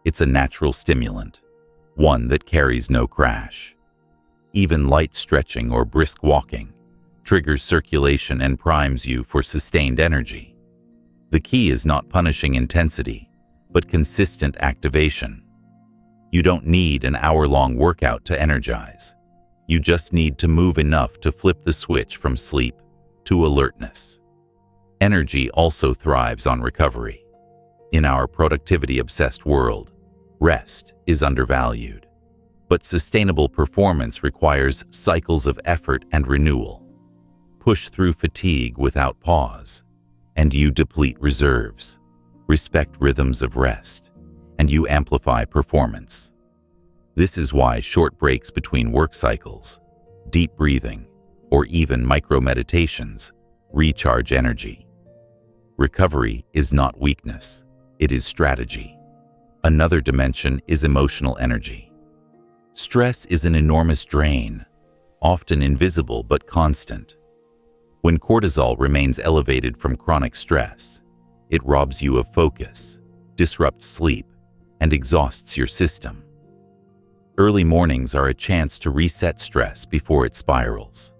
It's a natural stimulant, one that carries no crash. Even light stretching or brisk walking triggers circulation and primes you for sustained energy. The key is not punishing intensity, but consistent activation. You don't need an hour-long workout to energize. You just need to move enough to flip the switch from sleep to alertness. Energy also thrives on recovery. In our productivity-obsessed world, rest is undervalued. But sustainable performance requires cycles of effort and renewal. Push through fatigue without pause, and you deplete reserves. Respect rhythms of rest, and you amplify performance. This is why short breaks between work cycles, deep breathing, or even micro-meditations recharge energy. Recovery is not weakness, it is strategy. Another dimension is emotional energy. Stress is an enormous drain, often invisible but constant. When cortisol remains elevated from chronic stress, it robs you of focus, disrupts sleep, and exhausts your system. Early mornings are a chance to reset stress before it spirals.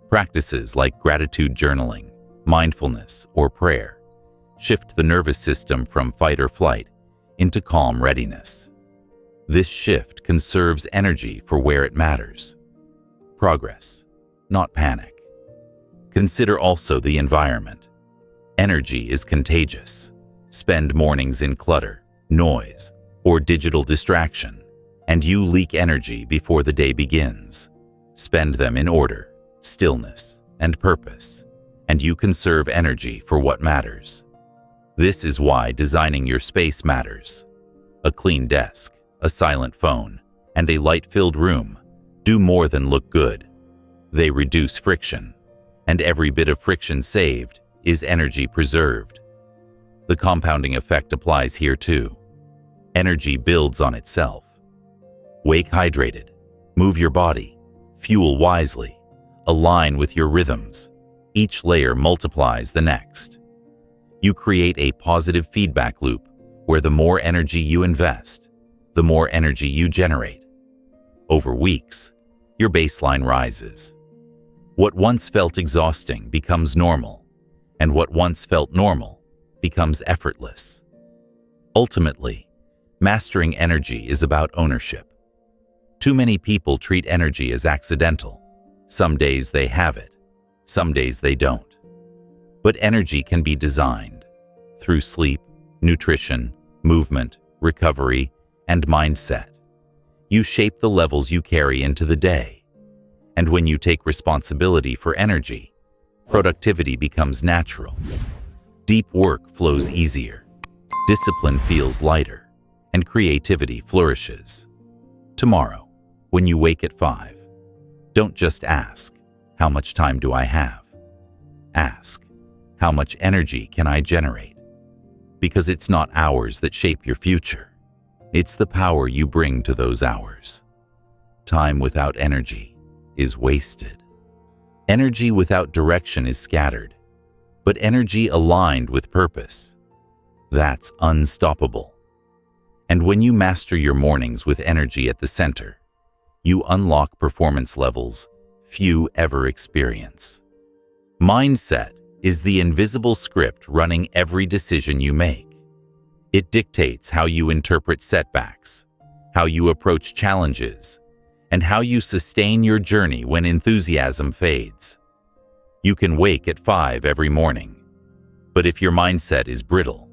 Practices like gratitude journaling, mindfulness, or prayer shift the nervous system from fight or flight into calm readiness. This shift conserves energy for where it matters. Progress, not panic. Consider also the environment. Energy is contagious. Spend mornings in clutter, noise, or digital distraction, and you leak energy before the day begins. Spend them in order, stillness, and purpose, and you conserve energy for what matters. This is why designing your space matters. A clean desk, a silent phone, and a light-filled room do more than look good. They reduce friction, and every bit of friction saved is energy preserved. The compounding effect applies here too. Energy builds on itself. Wake hydrated, move your body, fuel wisely, align with your rhythms. Each layer multiplies the next. You create a positive feedback loop where the more energy you invest, the more energy you generate. Over weeks, your baseline rises. What once felt exhausting becomes normal, and what once felt normal becomes effortless. Ultimately, mastering energy is about ownership. Too many people treat energy as accidental. Some days they have it, some days they don't. But energy can be designed through sleep, nutrition, movement, recovery, and mindset. You shape the levels you carry into the day. And when you take responsibility for energy, productivity becomes natural. Deep work flows easier. Discipline feels lighter, and creativity flourishes. Tomorrow, when you wake at 5, don't just ask, "How much time do I have?" Ask, "How much energy can I generate?" Because it's not hours that shape your future. It's the power you bring to those hours. Time without energy is wasted. Energy without direction is scattered, but energy aligned with purpose, that's unstoppable. And when you master your mornings with energy at the center, you unlock performance levels few ever experience. Mindset is the invisible script running every decision you make. It dictates how you interpret setbacks, how you approach challenges, and how you sustain your journey when enthusiasm fades. You can wake at 5 every morning, but if your mindset is brittle,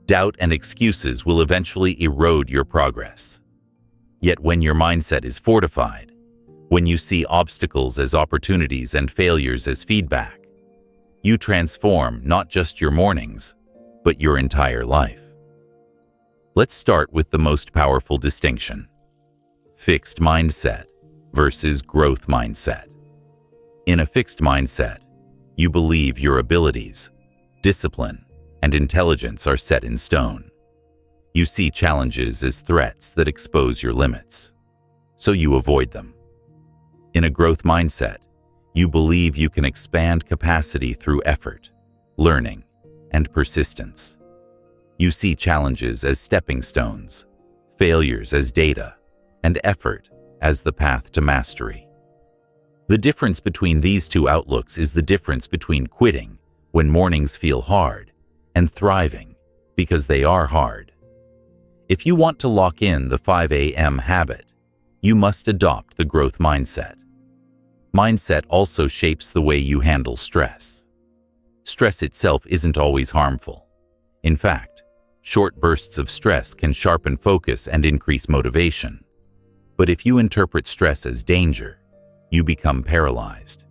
doubt and excuses will eventually erode your progress. Yet when your mindset is fortified, when you see obstacles as opportunities and failures as feedback, you transform not just your mornings, but your entire life. Let's start with the most powerful distinction: fixed mindset versus growth mindset. In a fixed mindset, you believe your abilities, discipline, and intelligence are set in stone. You see challenges as threats that expose your limits, so you avoid them. In a growth mindset, you believe you can expand capacity through effort, learning, and persistence. You see challenges as stepping stones, failures as data, and effort as the path to mastery. The difference between these two outlooks is the difference between quitting when mornings feel hard and thriving because they are hard. If you want to lock in the 5 a.m. habit, you must adopt the growth mindset. Mindset also shapes the way you handle stress. Stress itself isn't always harmful. In fact, short bursts of stress can sharpen focus and increase motivation. But if you interpret stress as danger, you become paralyzed.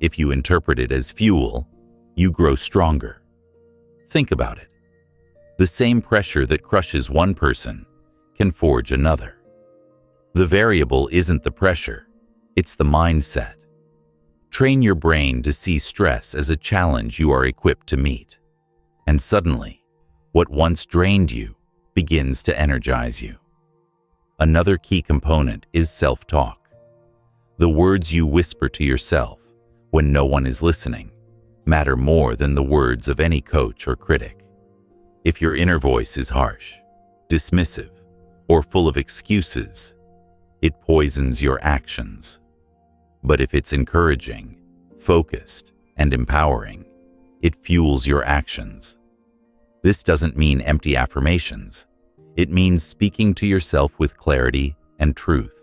If you interpret it as fuel, you grow stronger. Think about it. The same pressure that crushes one person can forge another. The variable isn't the pressure, it's the mindset. Train your brain to see stress as a challenge you are equipped to meet. And suddenly, what once drained you begins to energize you. Another key component is self-talk. The words you whisper to yourself when no one is listening matter more than the words of any coach or critic. If your inner voice is harsh, dismissive, or full of excuses, it poisons your actions. But if it's encouraging, focused, and empowering, it fuels your actions. This doesn't mean empty affirmations. It means speaking to yourself with clarity and truth.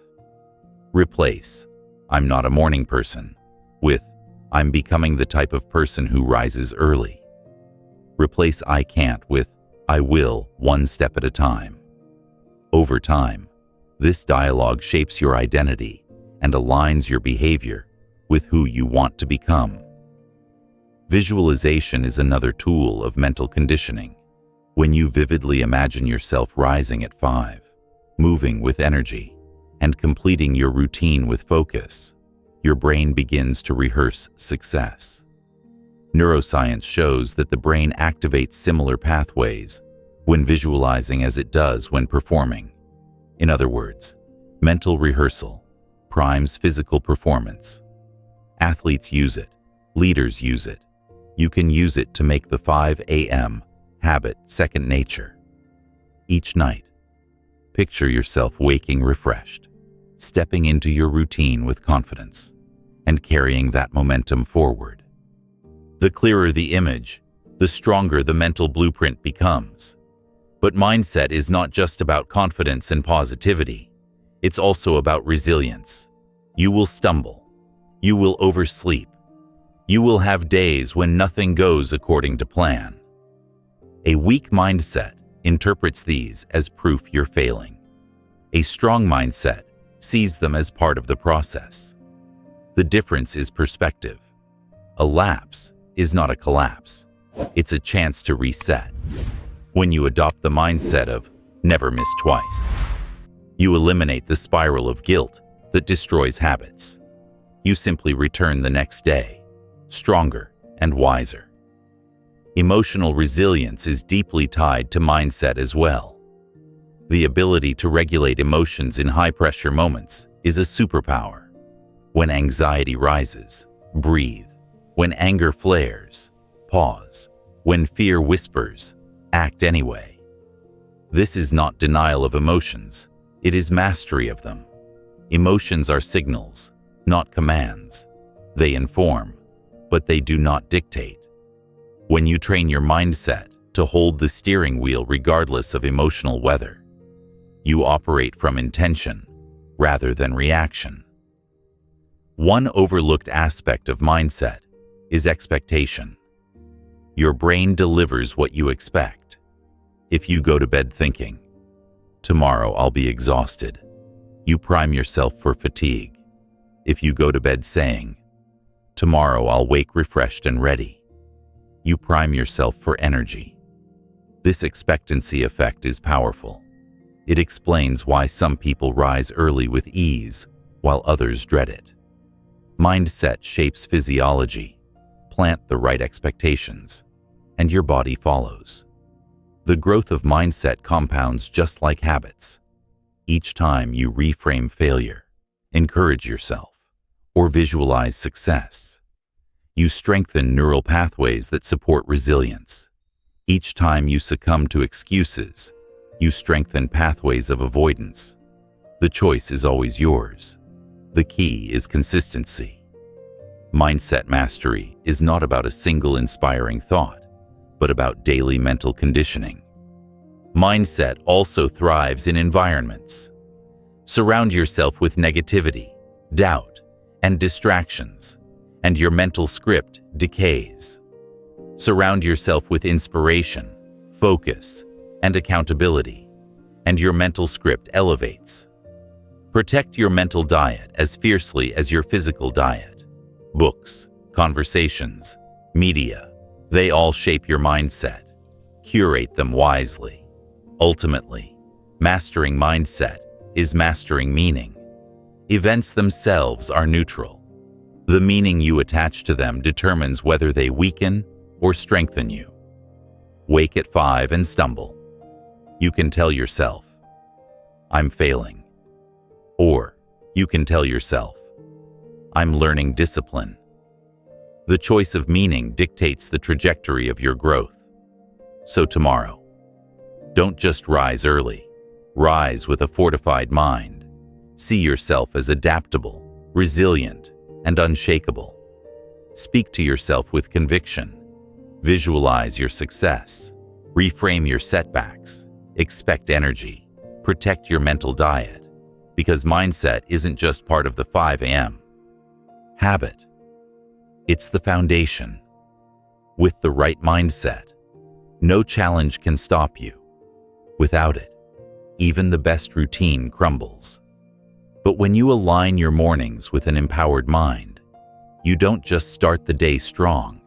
Replace "I'm not a morning person" with "I'm becoming the type of person who rises early." Replace "I can't" with "I will, one step at a time." Over time, this dialogue shapes your identity and aligns your behavior with who you want to become. Visualization is another tool of mental conditioning. When you vividly imagine yourself rising at 5, moving with energy, and completing your routine with focus, your brain begins to rehearse success. Neuroscience shows that the brain activates similar pathways when visualizing as it does when performing. In other words, mental rehearsal primes physical performance. Athletes use it, leaders use it. You can use it to make the 5 a.m. habit second nature. Each night, picture yourself waking refreshed, stepping into your routine with confidence, and carrying that momentum forward. The clearer the image, the stronger the mental blueprint becomes. But mindset is not just about confidence and positivity. It's also about resilience. You will stumble. You will oversleep. You will have days when nothing goes according to plan. A weak mindset interprets these as proof you're failing. A strong mindset sees them as part of the process. The difference is perspective. A lapse is not a collapse. It's a chance to reset. When you adopt the mindset of never miss twice, you eliminate the spiral of guilt that destroys habits. You simply return the next day, stronger and wiser. Emotional resilience is deeply tied to mindset as well. The ability to regulate emotions in high-pressure moments is a superpower. When anxiety rises, breathe. When anger flares, pause. When fear whispers, act anyway. This is not denial of emotions, it is mastery of them. Emotions are signals, not commands. They inform, but they do not dictate. When you train your mindset to hold the steering wheel regardless of emotional weather, you operate from intention rather than reaction. One overlooked aspect of mindset is expectation. Your brain delivers what you expect. If you go to bed thinking, "Tomorrow I'll be exhausted," you prime yourself for fatigue. If you go to bed saying, "Tomorrow I'll wake refreshed and ready," you prime yourself for energy. This expectancy effect is powerful. It explains why some people rise early with ease while others dread it. Mindset shapes physiology. Plant the right expectations, and your body follows. The growth of mindset compounds just like habits. Each time you reframe failure, encourage yourself, or visualize success, you strengthen neural pathways that support resilience. Each time you succumb to excuses, you strengthen pathways of avoidance. The choice is always yours. The key is consistency. Mindset mastery is not about a single inspiring thought, but about daily mental conditioning. Mindset also thrives in environments. Surround yourself with negativity, doubt, and distractions, and your mental script decays. Surround yourself with inspiration, focus, and accountability, and your mental script elevates. Protect your mental diet as fiercely as your physical diet. Books, conversations, media, they all shape your mindset. Curate them wisely. Ultimately, mastering mindset is mastering meaning. Events themselves are neutral. The meaning you attach to them determines whether they weaken or strengthen you. Wake at 5 and stumble. You can tell yourself, "I'm failing." Or you can tell yourself, "I'm learning discipline." The choice of meaning dictates the trajectory of your growth. So tomorrow, don't just rise early. Rise with a fortified mind. See yourself as adaptable, resilient, and unshakable. Speak to yourself with conviction. Visualize your success. Reframe your setbacks. Expect energy. Protect your mental diet. Because mindset isn't just part of the 5 a.m. habit. It's the foundation. With the right mindset, no challenge can stop you. Without it, even the best routine crumbles. But when you align your mornings with an empowered mind, you don't just start the day strong,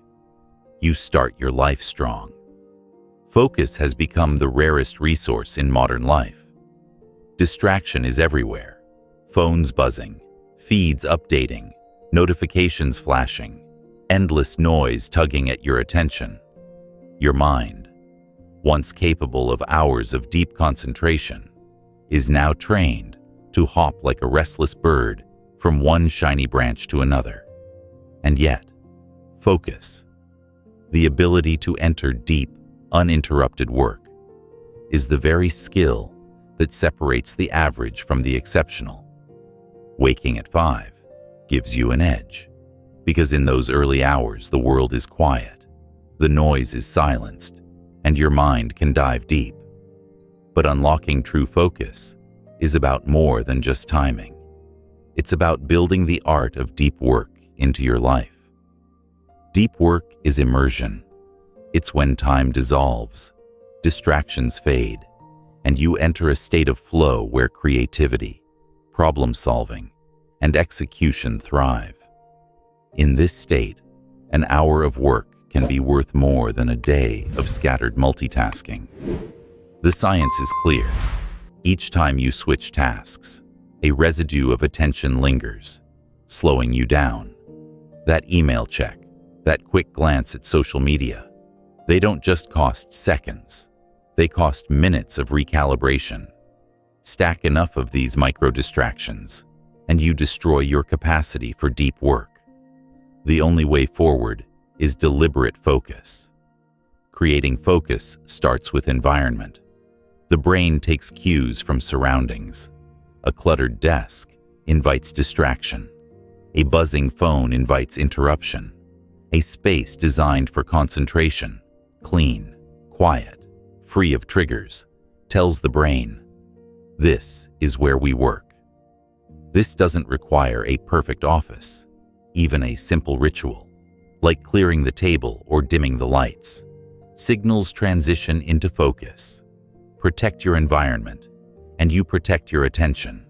you start your life strong. Focus has become the rarest resource in modern life. Distraction is everywhere. Phones buzzing, feeds updating, notifications flashing, endless noise tugging at your attention. Your mind, once capable of hours of deep concentration, is now trained to hop like a restless bird from one shiny branch to another. And yet, focus, the ability to enter deep, uninterrupted work, is the very skill that separates the average from the exceptional. Waking at 5 gives you an edge, because in those early hours the world is quiet, the noise is silenced, and your mind can dive deep. But unlocking true focus is about more than just timing. It's about building the art of deep work into your life. Deep work is immersion. It's when time dissolves, distractions fade, and you enter a state of flow where creativity, problem-solving, and execution thrive. In this state, an hour of work can be worth more than a day of scattered multitasking. The science is clear. Each time you switch tasks, a residue of attention lingers, slowing you down. That email check, that quick glance at social media, they don't just cost seconds. They cost minutes of recalibration. Stack enough of these micro-distractions, and you destroy your capacity for deep work. The only way forward is deliberate focus. Creating focus starts with environment. The brain takes cues from surroundings. A cluttered desk invites distraction. A buzzing phone invites interruption. A space designed for concentration, clean, quiet, free of triggers, tells the brain, this is where we work. This doesn't require a perfect office, even a simple ritual, like clearing the table or dimming the lights, signals transition into focus. Protect your environment, and you protect your attention.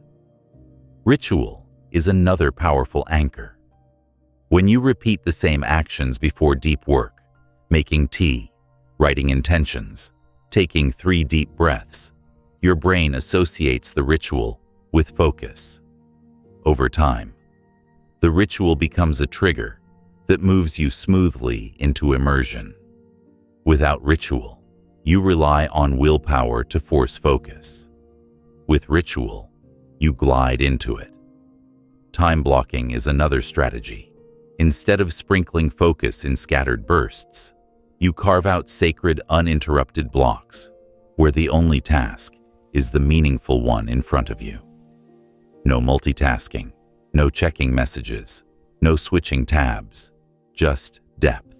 Ritual is another powerful anchor. When you repeat the same actions before deep work, making tea, writing intentions, taking 3 deep breaths, your brain associates the ritual with focus. Over time, the ritual becomes a trigger that moves you smoothly into immersion. Without ritual, you rely on willpower to force focus. With ritual, you glide into it. Time blocking is another strategy. Instead of sprinkling focus in scattered bursts, you carve out sacred, uninterrupted blocks, where the only task is the meaningful one in front of you. No multitasking, no checking messages, no switching tabs, just depth.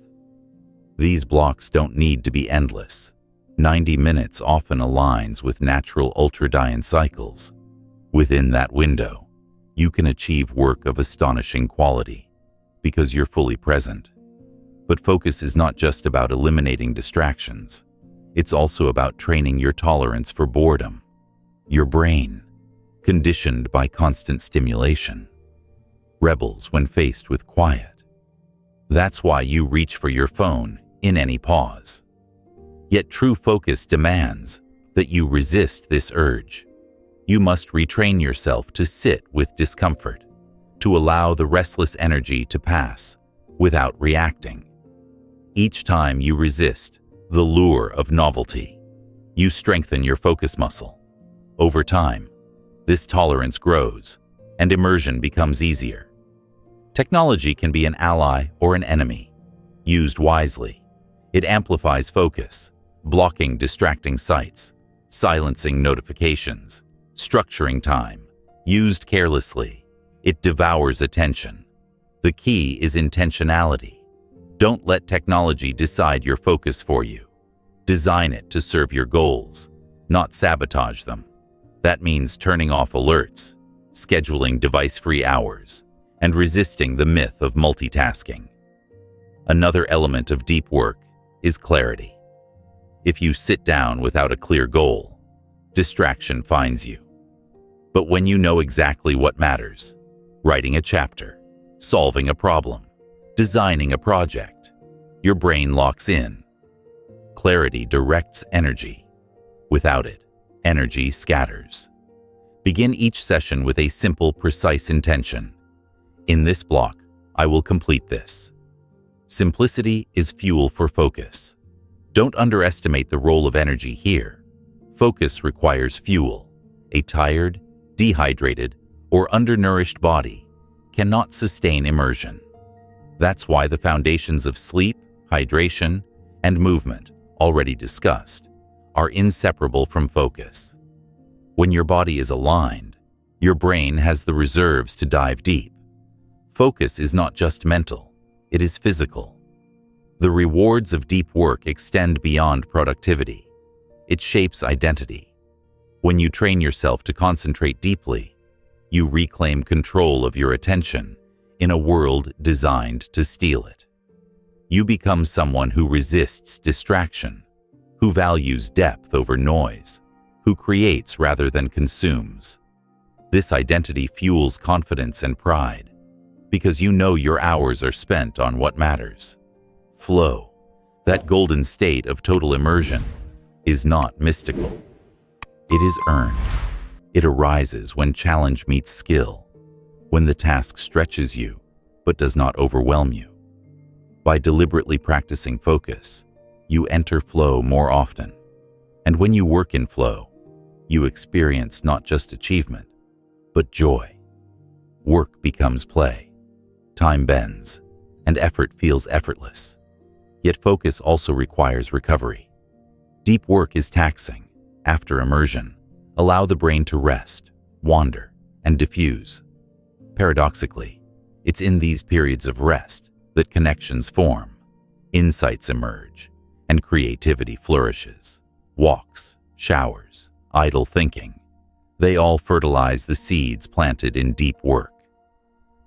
These blocks don't need to be endless. 90 minutes often aligns with natural ultradian cycles. Within that window, you can achieve work of astonishing quality because you're fully present. But focus is not just about eliminating distractions. It's also about training your tolerance for boredom. Your brain, conditioned by constant stimulation, rebels when faced with quiet. That's why you reach for your phone in any pause. Yet true focus demands that you resist this urge. You must retrain yourself to sit with discomfort, to allow the restless energy to pass without reacting. Each time you resist the lure of novelty, you strengthen your focus muscle. Over time, this tolerance grows and immersion becomes easier. Technology can be an ally or an enemy. Used wisely, it amplifies focus, blocking distracting sites, silencing notifications, structuring time. Used carelessly, it devours attention. The key is intentionality. Don't let technology decide your focus for you. Design it to serve your goals, not sabotage them. That means turning off alerts, scheduling device-free hours, and resisting the myth of multitasking. Another element of deep work is clarity. If you sit down without a clear goal, distraction finds you. But when you know exactly what matters, writing a chapter, solving a problem, designing a project, your brain locks in. Clarity directs energy. Without it, energy scatters. Begin each session with a simple, precise intention. In this block, I will complete this. Simplicity is fuel for focus. Don't underestimate the role of energy here. Focus requires fuel. A tired, dehydrated, or undernourished body cannot sustain immersion. That's why the foundations of sleep, hydration, and movement, already discussed, are inseparable from focus. When your body is aligned, your brain has the reserves to dive deep. Focus is not just mental, it is physical. The rewards of deep work extend beyond productivity. It shapes identity. When you train yourself to concentrate deeply, you reclaim control of your attention in a world designed to steal it. You become someone who resists distraction, who values depth over noise, who creates rather than consumes. This identity fuels confidence and pride, because you know your hours are spent on what matters. Flow, that golden state of total immersion, is not mystical. It is earned. It arises when challenge meets skill, when the task stretches you but does not overwhelm you. By deliberately practicing focus, you enter flow more often. And when you work in flow, you experience not just achievement, but joy. Work becomes play. Time bends, and effort feels effortless. Yet focus also requires recovery. Deep work is taxing. After immersion, allow the brain to rest, wander, and diffuse. Paradoxically, it's in these periods of rest that connections form, insights emerge, and creativity flourishes. Walks, showers, idle thinking, they all fertilize the seeds planted in deep work.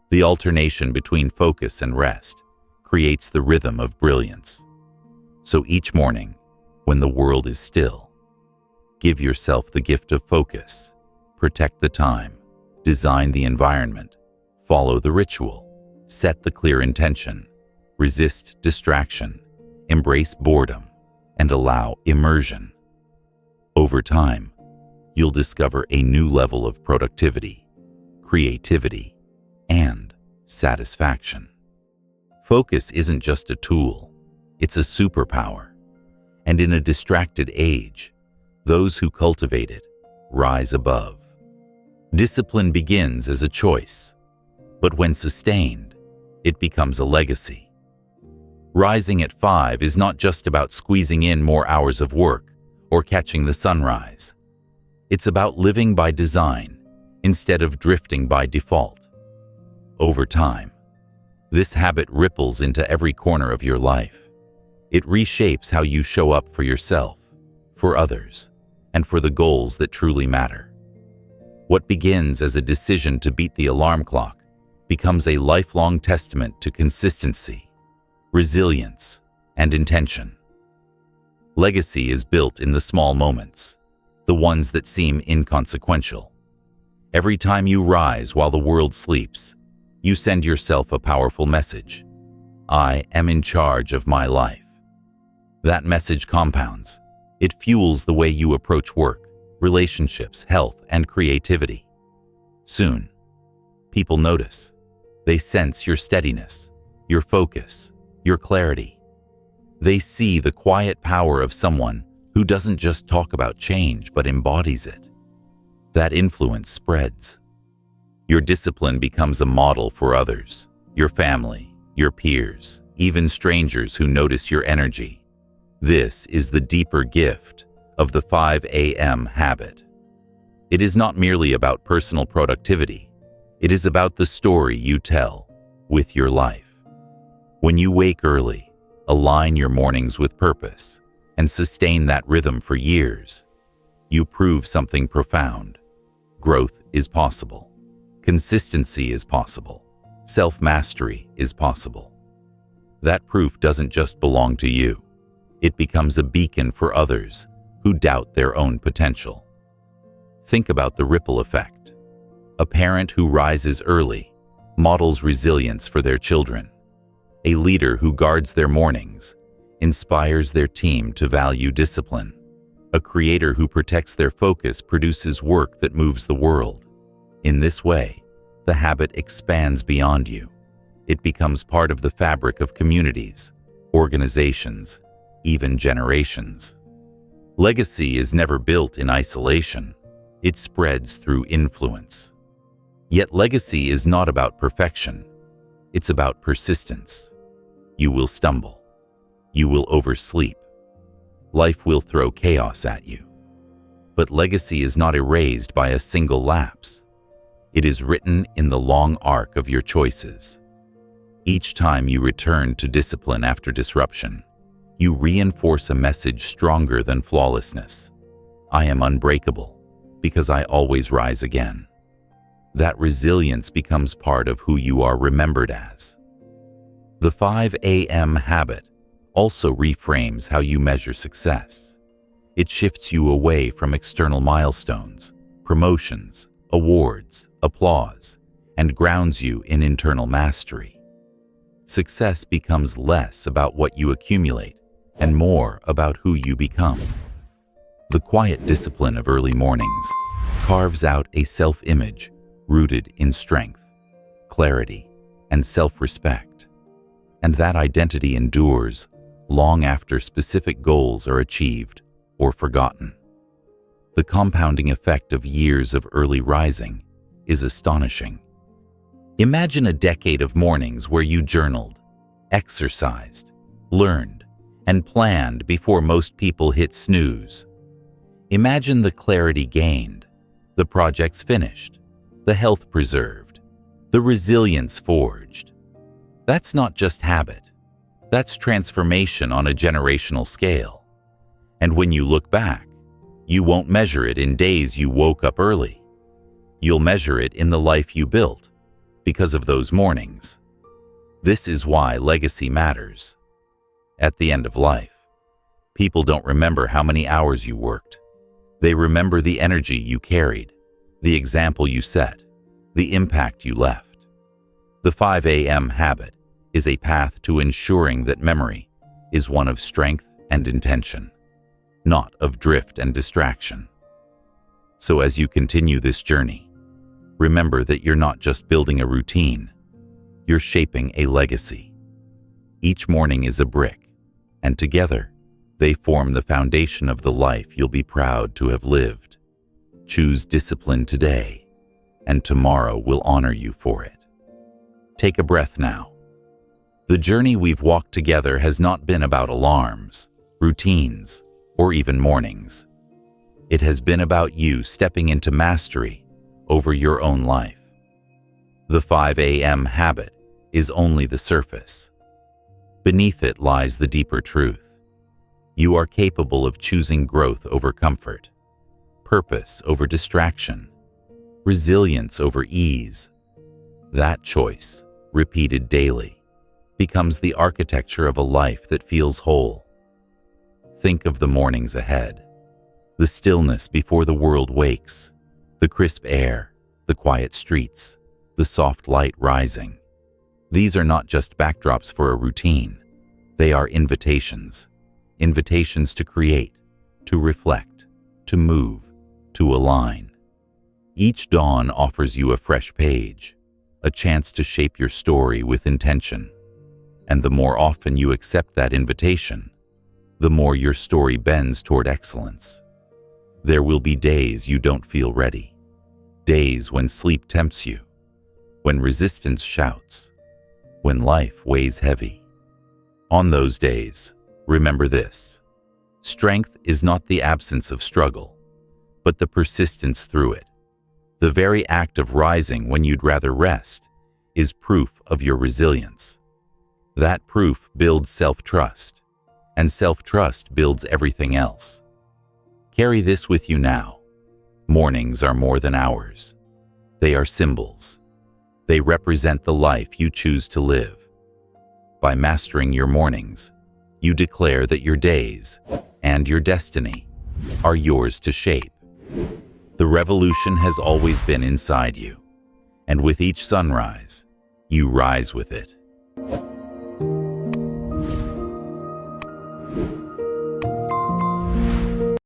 The alternation between focus and rest creates the rhythm of brilliance. So each morning, when the world is still, give yourself the gift of focus. Protect the time, design the environment, follow the ritual, set the clear intention, resist distraction, embrace boredom, and allow immersion. Over time, you'll discover a new level of productivity, creativity, and satisfaction. Focus isn't just a tool, it's a superpower. And in a distracted age, those who cultivate it rise above. Discipline begins as a choice, but when sustained, it becomes a legacy. Rising at 5 is not just about squeezing in more hours of work or catching the sunrise. It's about living by design instead of drifting by default. Over time, this habit ripples into every corner of your life. It reshapes how you show up for yourself, for others, and for the goals that truly matter. What begins as a decision to beat the alarm clock becomes a lifelong testament to consistency, resilience, and intention. Legacy is built in the small moments, the ones that seem inconsequential. Every time you rise while the world sleeps, you send yourself a powerful message. I am in charge of my life. That message compounds. It fuels the way you approach work, relationships, health, and creativity. Soon, people notice. They sense your steadiness, your focus, your clarity. They see the quiet power of someone who doesn't just talk about change but embodies it. That influence spreads. Your discipline becomes a model for others, your family, your peers, even strangers who notice your energy. This is the deeper gift of the 5 a.m. habit. It is not merely about personal productivity. It is about the story you tell with your life. When you wake early, align your mornings with purpose, and sustain that rhythm for years, you prove something profound. Growth is possible. Consistency is possible. Self-mastery is possible. That proof doesn't just belong to you. It becomes a beacon for others who doubt their own potential. Think about the ripple effect. A parent who rises early models resilience for their children. A leader who guards their mornings inspires their team to value discipline. A creator who protects their focus produces work that moves the world. In this way, the habit expands beyond you. It becomes part of the fabric of communities, organizations, even generations. Legacy is never built in isolation. It spreads through influence. Yet legacy is not about perfection. It's about persistence. You will stumble. You will oversleep. Life will throw chaos at you. But legacy is not erased by a single lapse. It is written in the long arc of your choices. Each time you return to discipline after disruption, you reinforce a message stronger than flawlessness. I am unbreakable because I always rise again. That resilience becomes part of who you are remembered as. The 5 a.m. habit also reframes how you measure success. It shifts you away from external milestones, promotions, awards, applause, and grounds you in internal mastery. Success becomes less about what you accumulate and more about who you become. The quiet discipline of early mornings carves out a self-image rooted in strength, clarity, and self-respect. And that identity endures long after specific goals are achieved or forgotten. The compounding effect of years of early rising is astonishing. Imagine a decade of mornings where you journaled, exercised, learned, and planned before most people hit snooze. Imagine the clarity gained, the projects finished, the health preserved, the resilience forged. That's not just habit. That's transformation on a generational scale. And when you look back, you won't measure it in days you woke up early. You'll measure it in the life you built because of those mornings. This is why legacy matters. At the end of life, people don't remember how many hours you worked. They remember the energy you carried, the example you set, the impact you left. The 5 a.m. habit is a path to ensuring that memory is one of strength and intention, not of drift and distraction. So as you continue this journey, remember that you're not just building a routine, you're shaping a legacy. Each morning is a brick, and together, they form the foundation of the life you'll be proud to have lived. Choose discipline today, and tomorrow will honor you for it. Take a breath now. The journey we've walked together has not been about alarms, routines, or even mornings. It has been about you stepping into mastery over your own life. The 5 a.m. habit is only the surface. Beneath it lies the deeper truth. You are capable of choosing growth over comfort, purpose over distraction, resilience over ease. That choice, repeated daily, becomes the architecture of a life that feels whole. Think of the mornings ahead, the stillness before the world wakes, the crisp air, the quiet streets, the soft light rising. These are not just backdrops for a routine. They are invitations. Invitations to create, to reflect, to move, to align. Each dawn offers you a fresh page, a chance to shape your story with intention. And the more often you accept that invitation, the more your story bends toward excellence. There will be days you don't feel ready, days when sleep tempts you, when resistance shouts, when life weighs heavy. On those days, remember this: strength is not the absence of struggle, but the persistence through it. The very act of rising when you'd rather rest is proof of your resilience. That proof builds self-trust, and self-trust builds everything else. Carry this with you now. Mornings are more than hours. They are symbols. They represent the life you choose to live. By mastering your mornings, you declare that your days and your destiny are yours to shape. The revolution has always been inside you, and with each sunrise, you rise with it.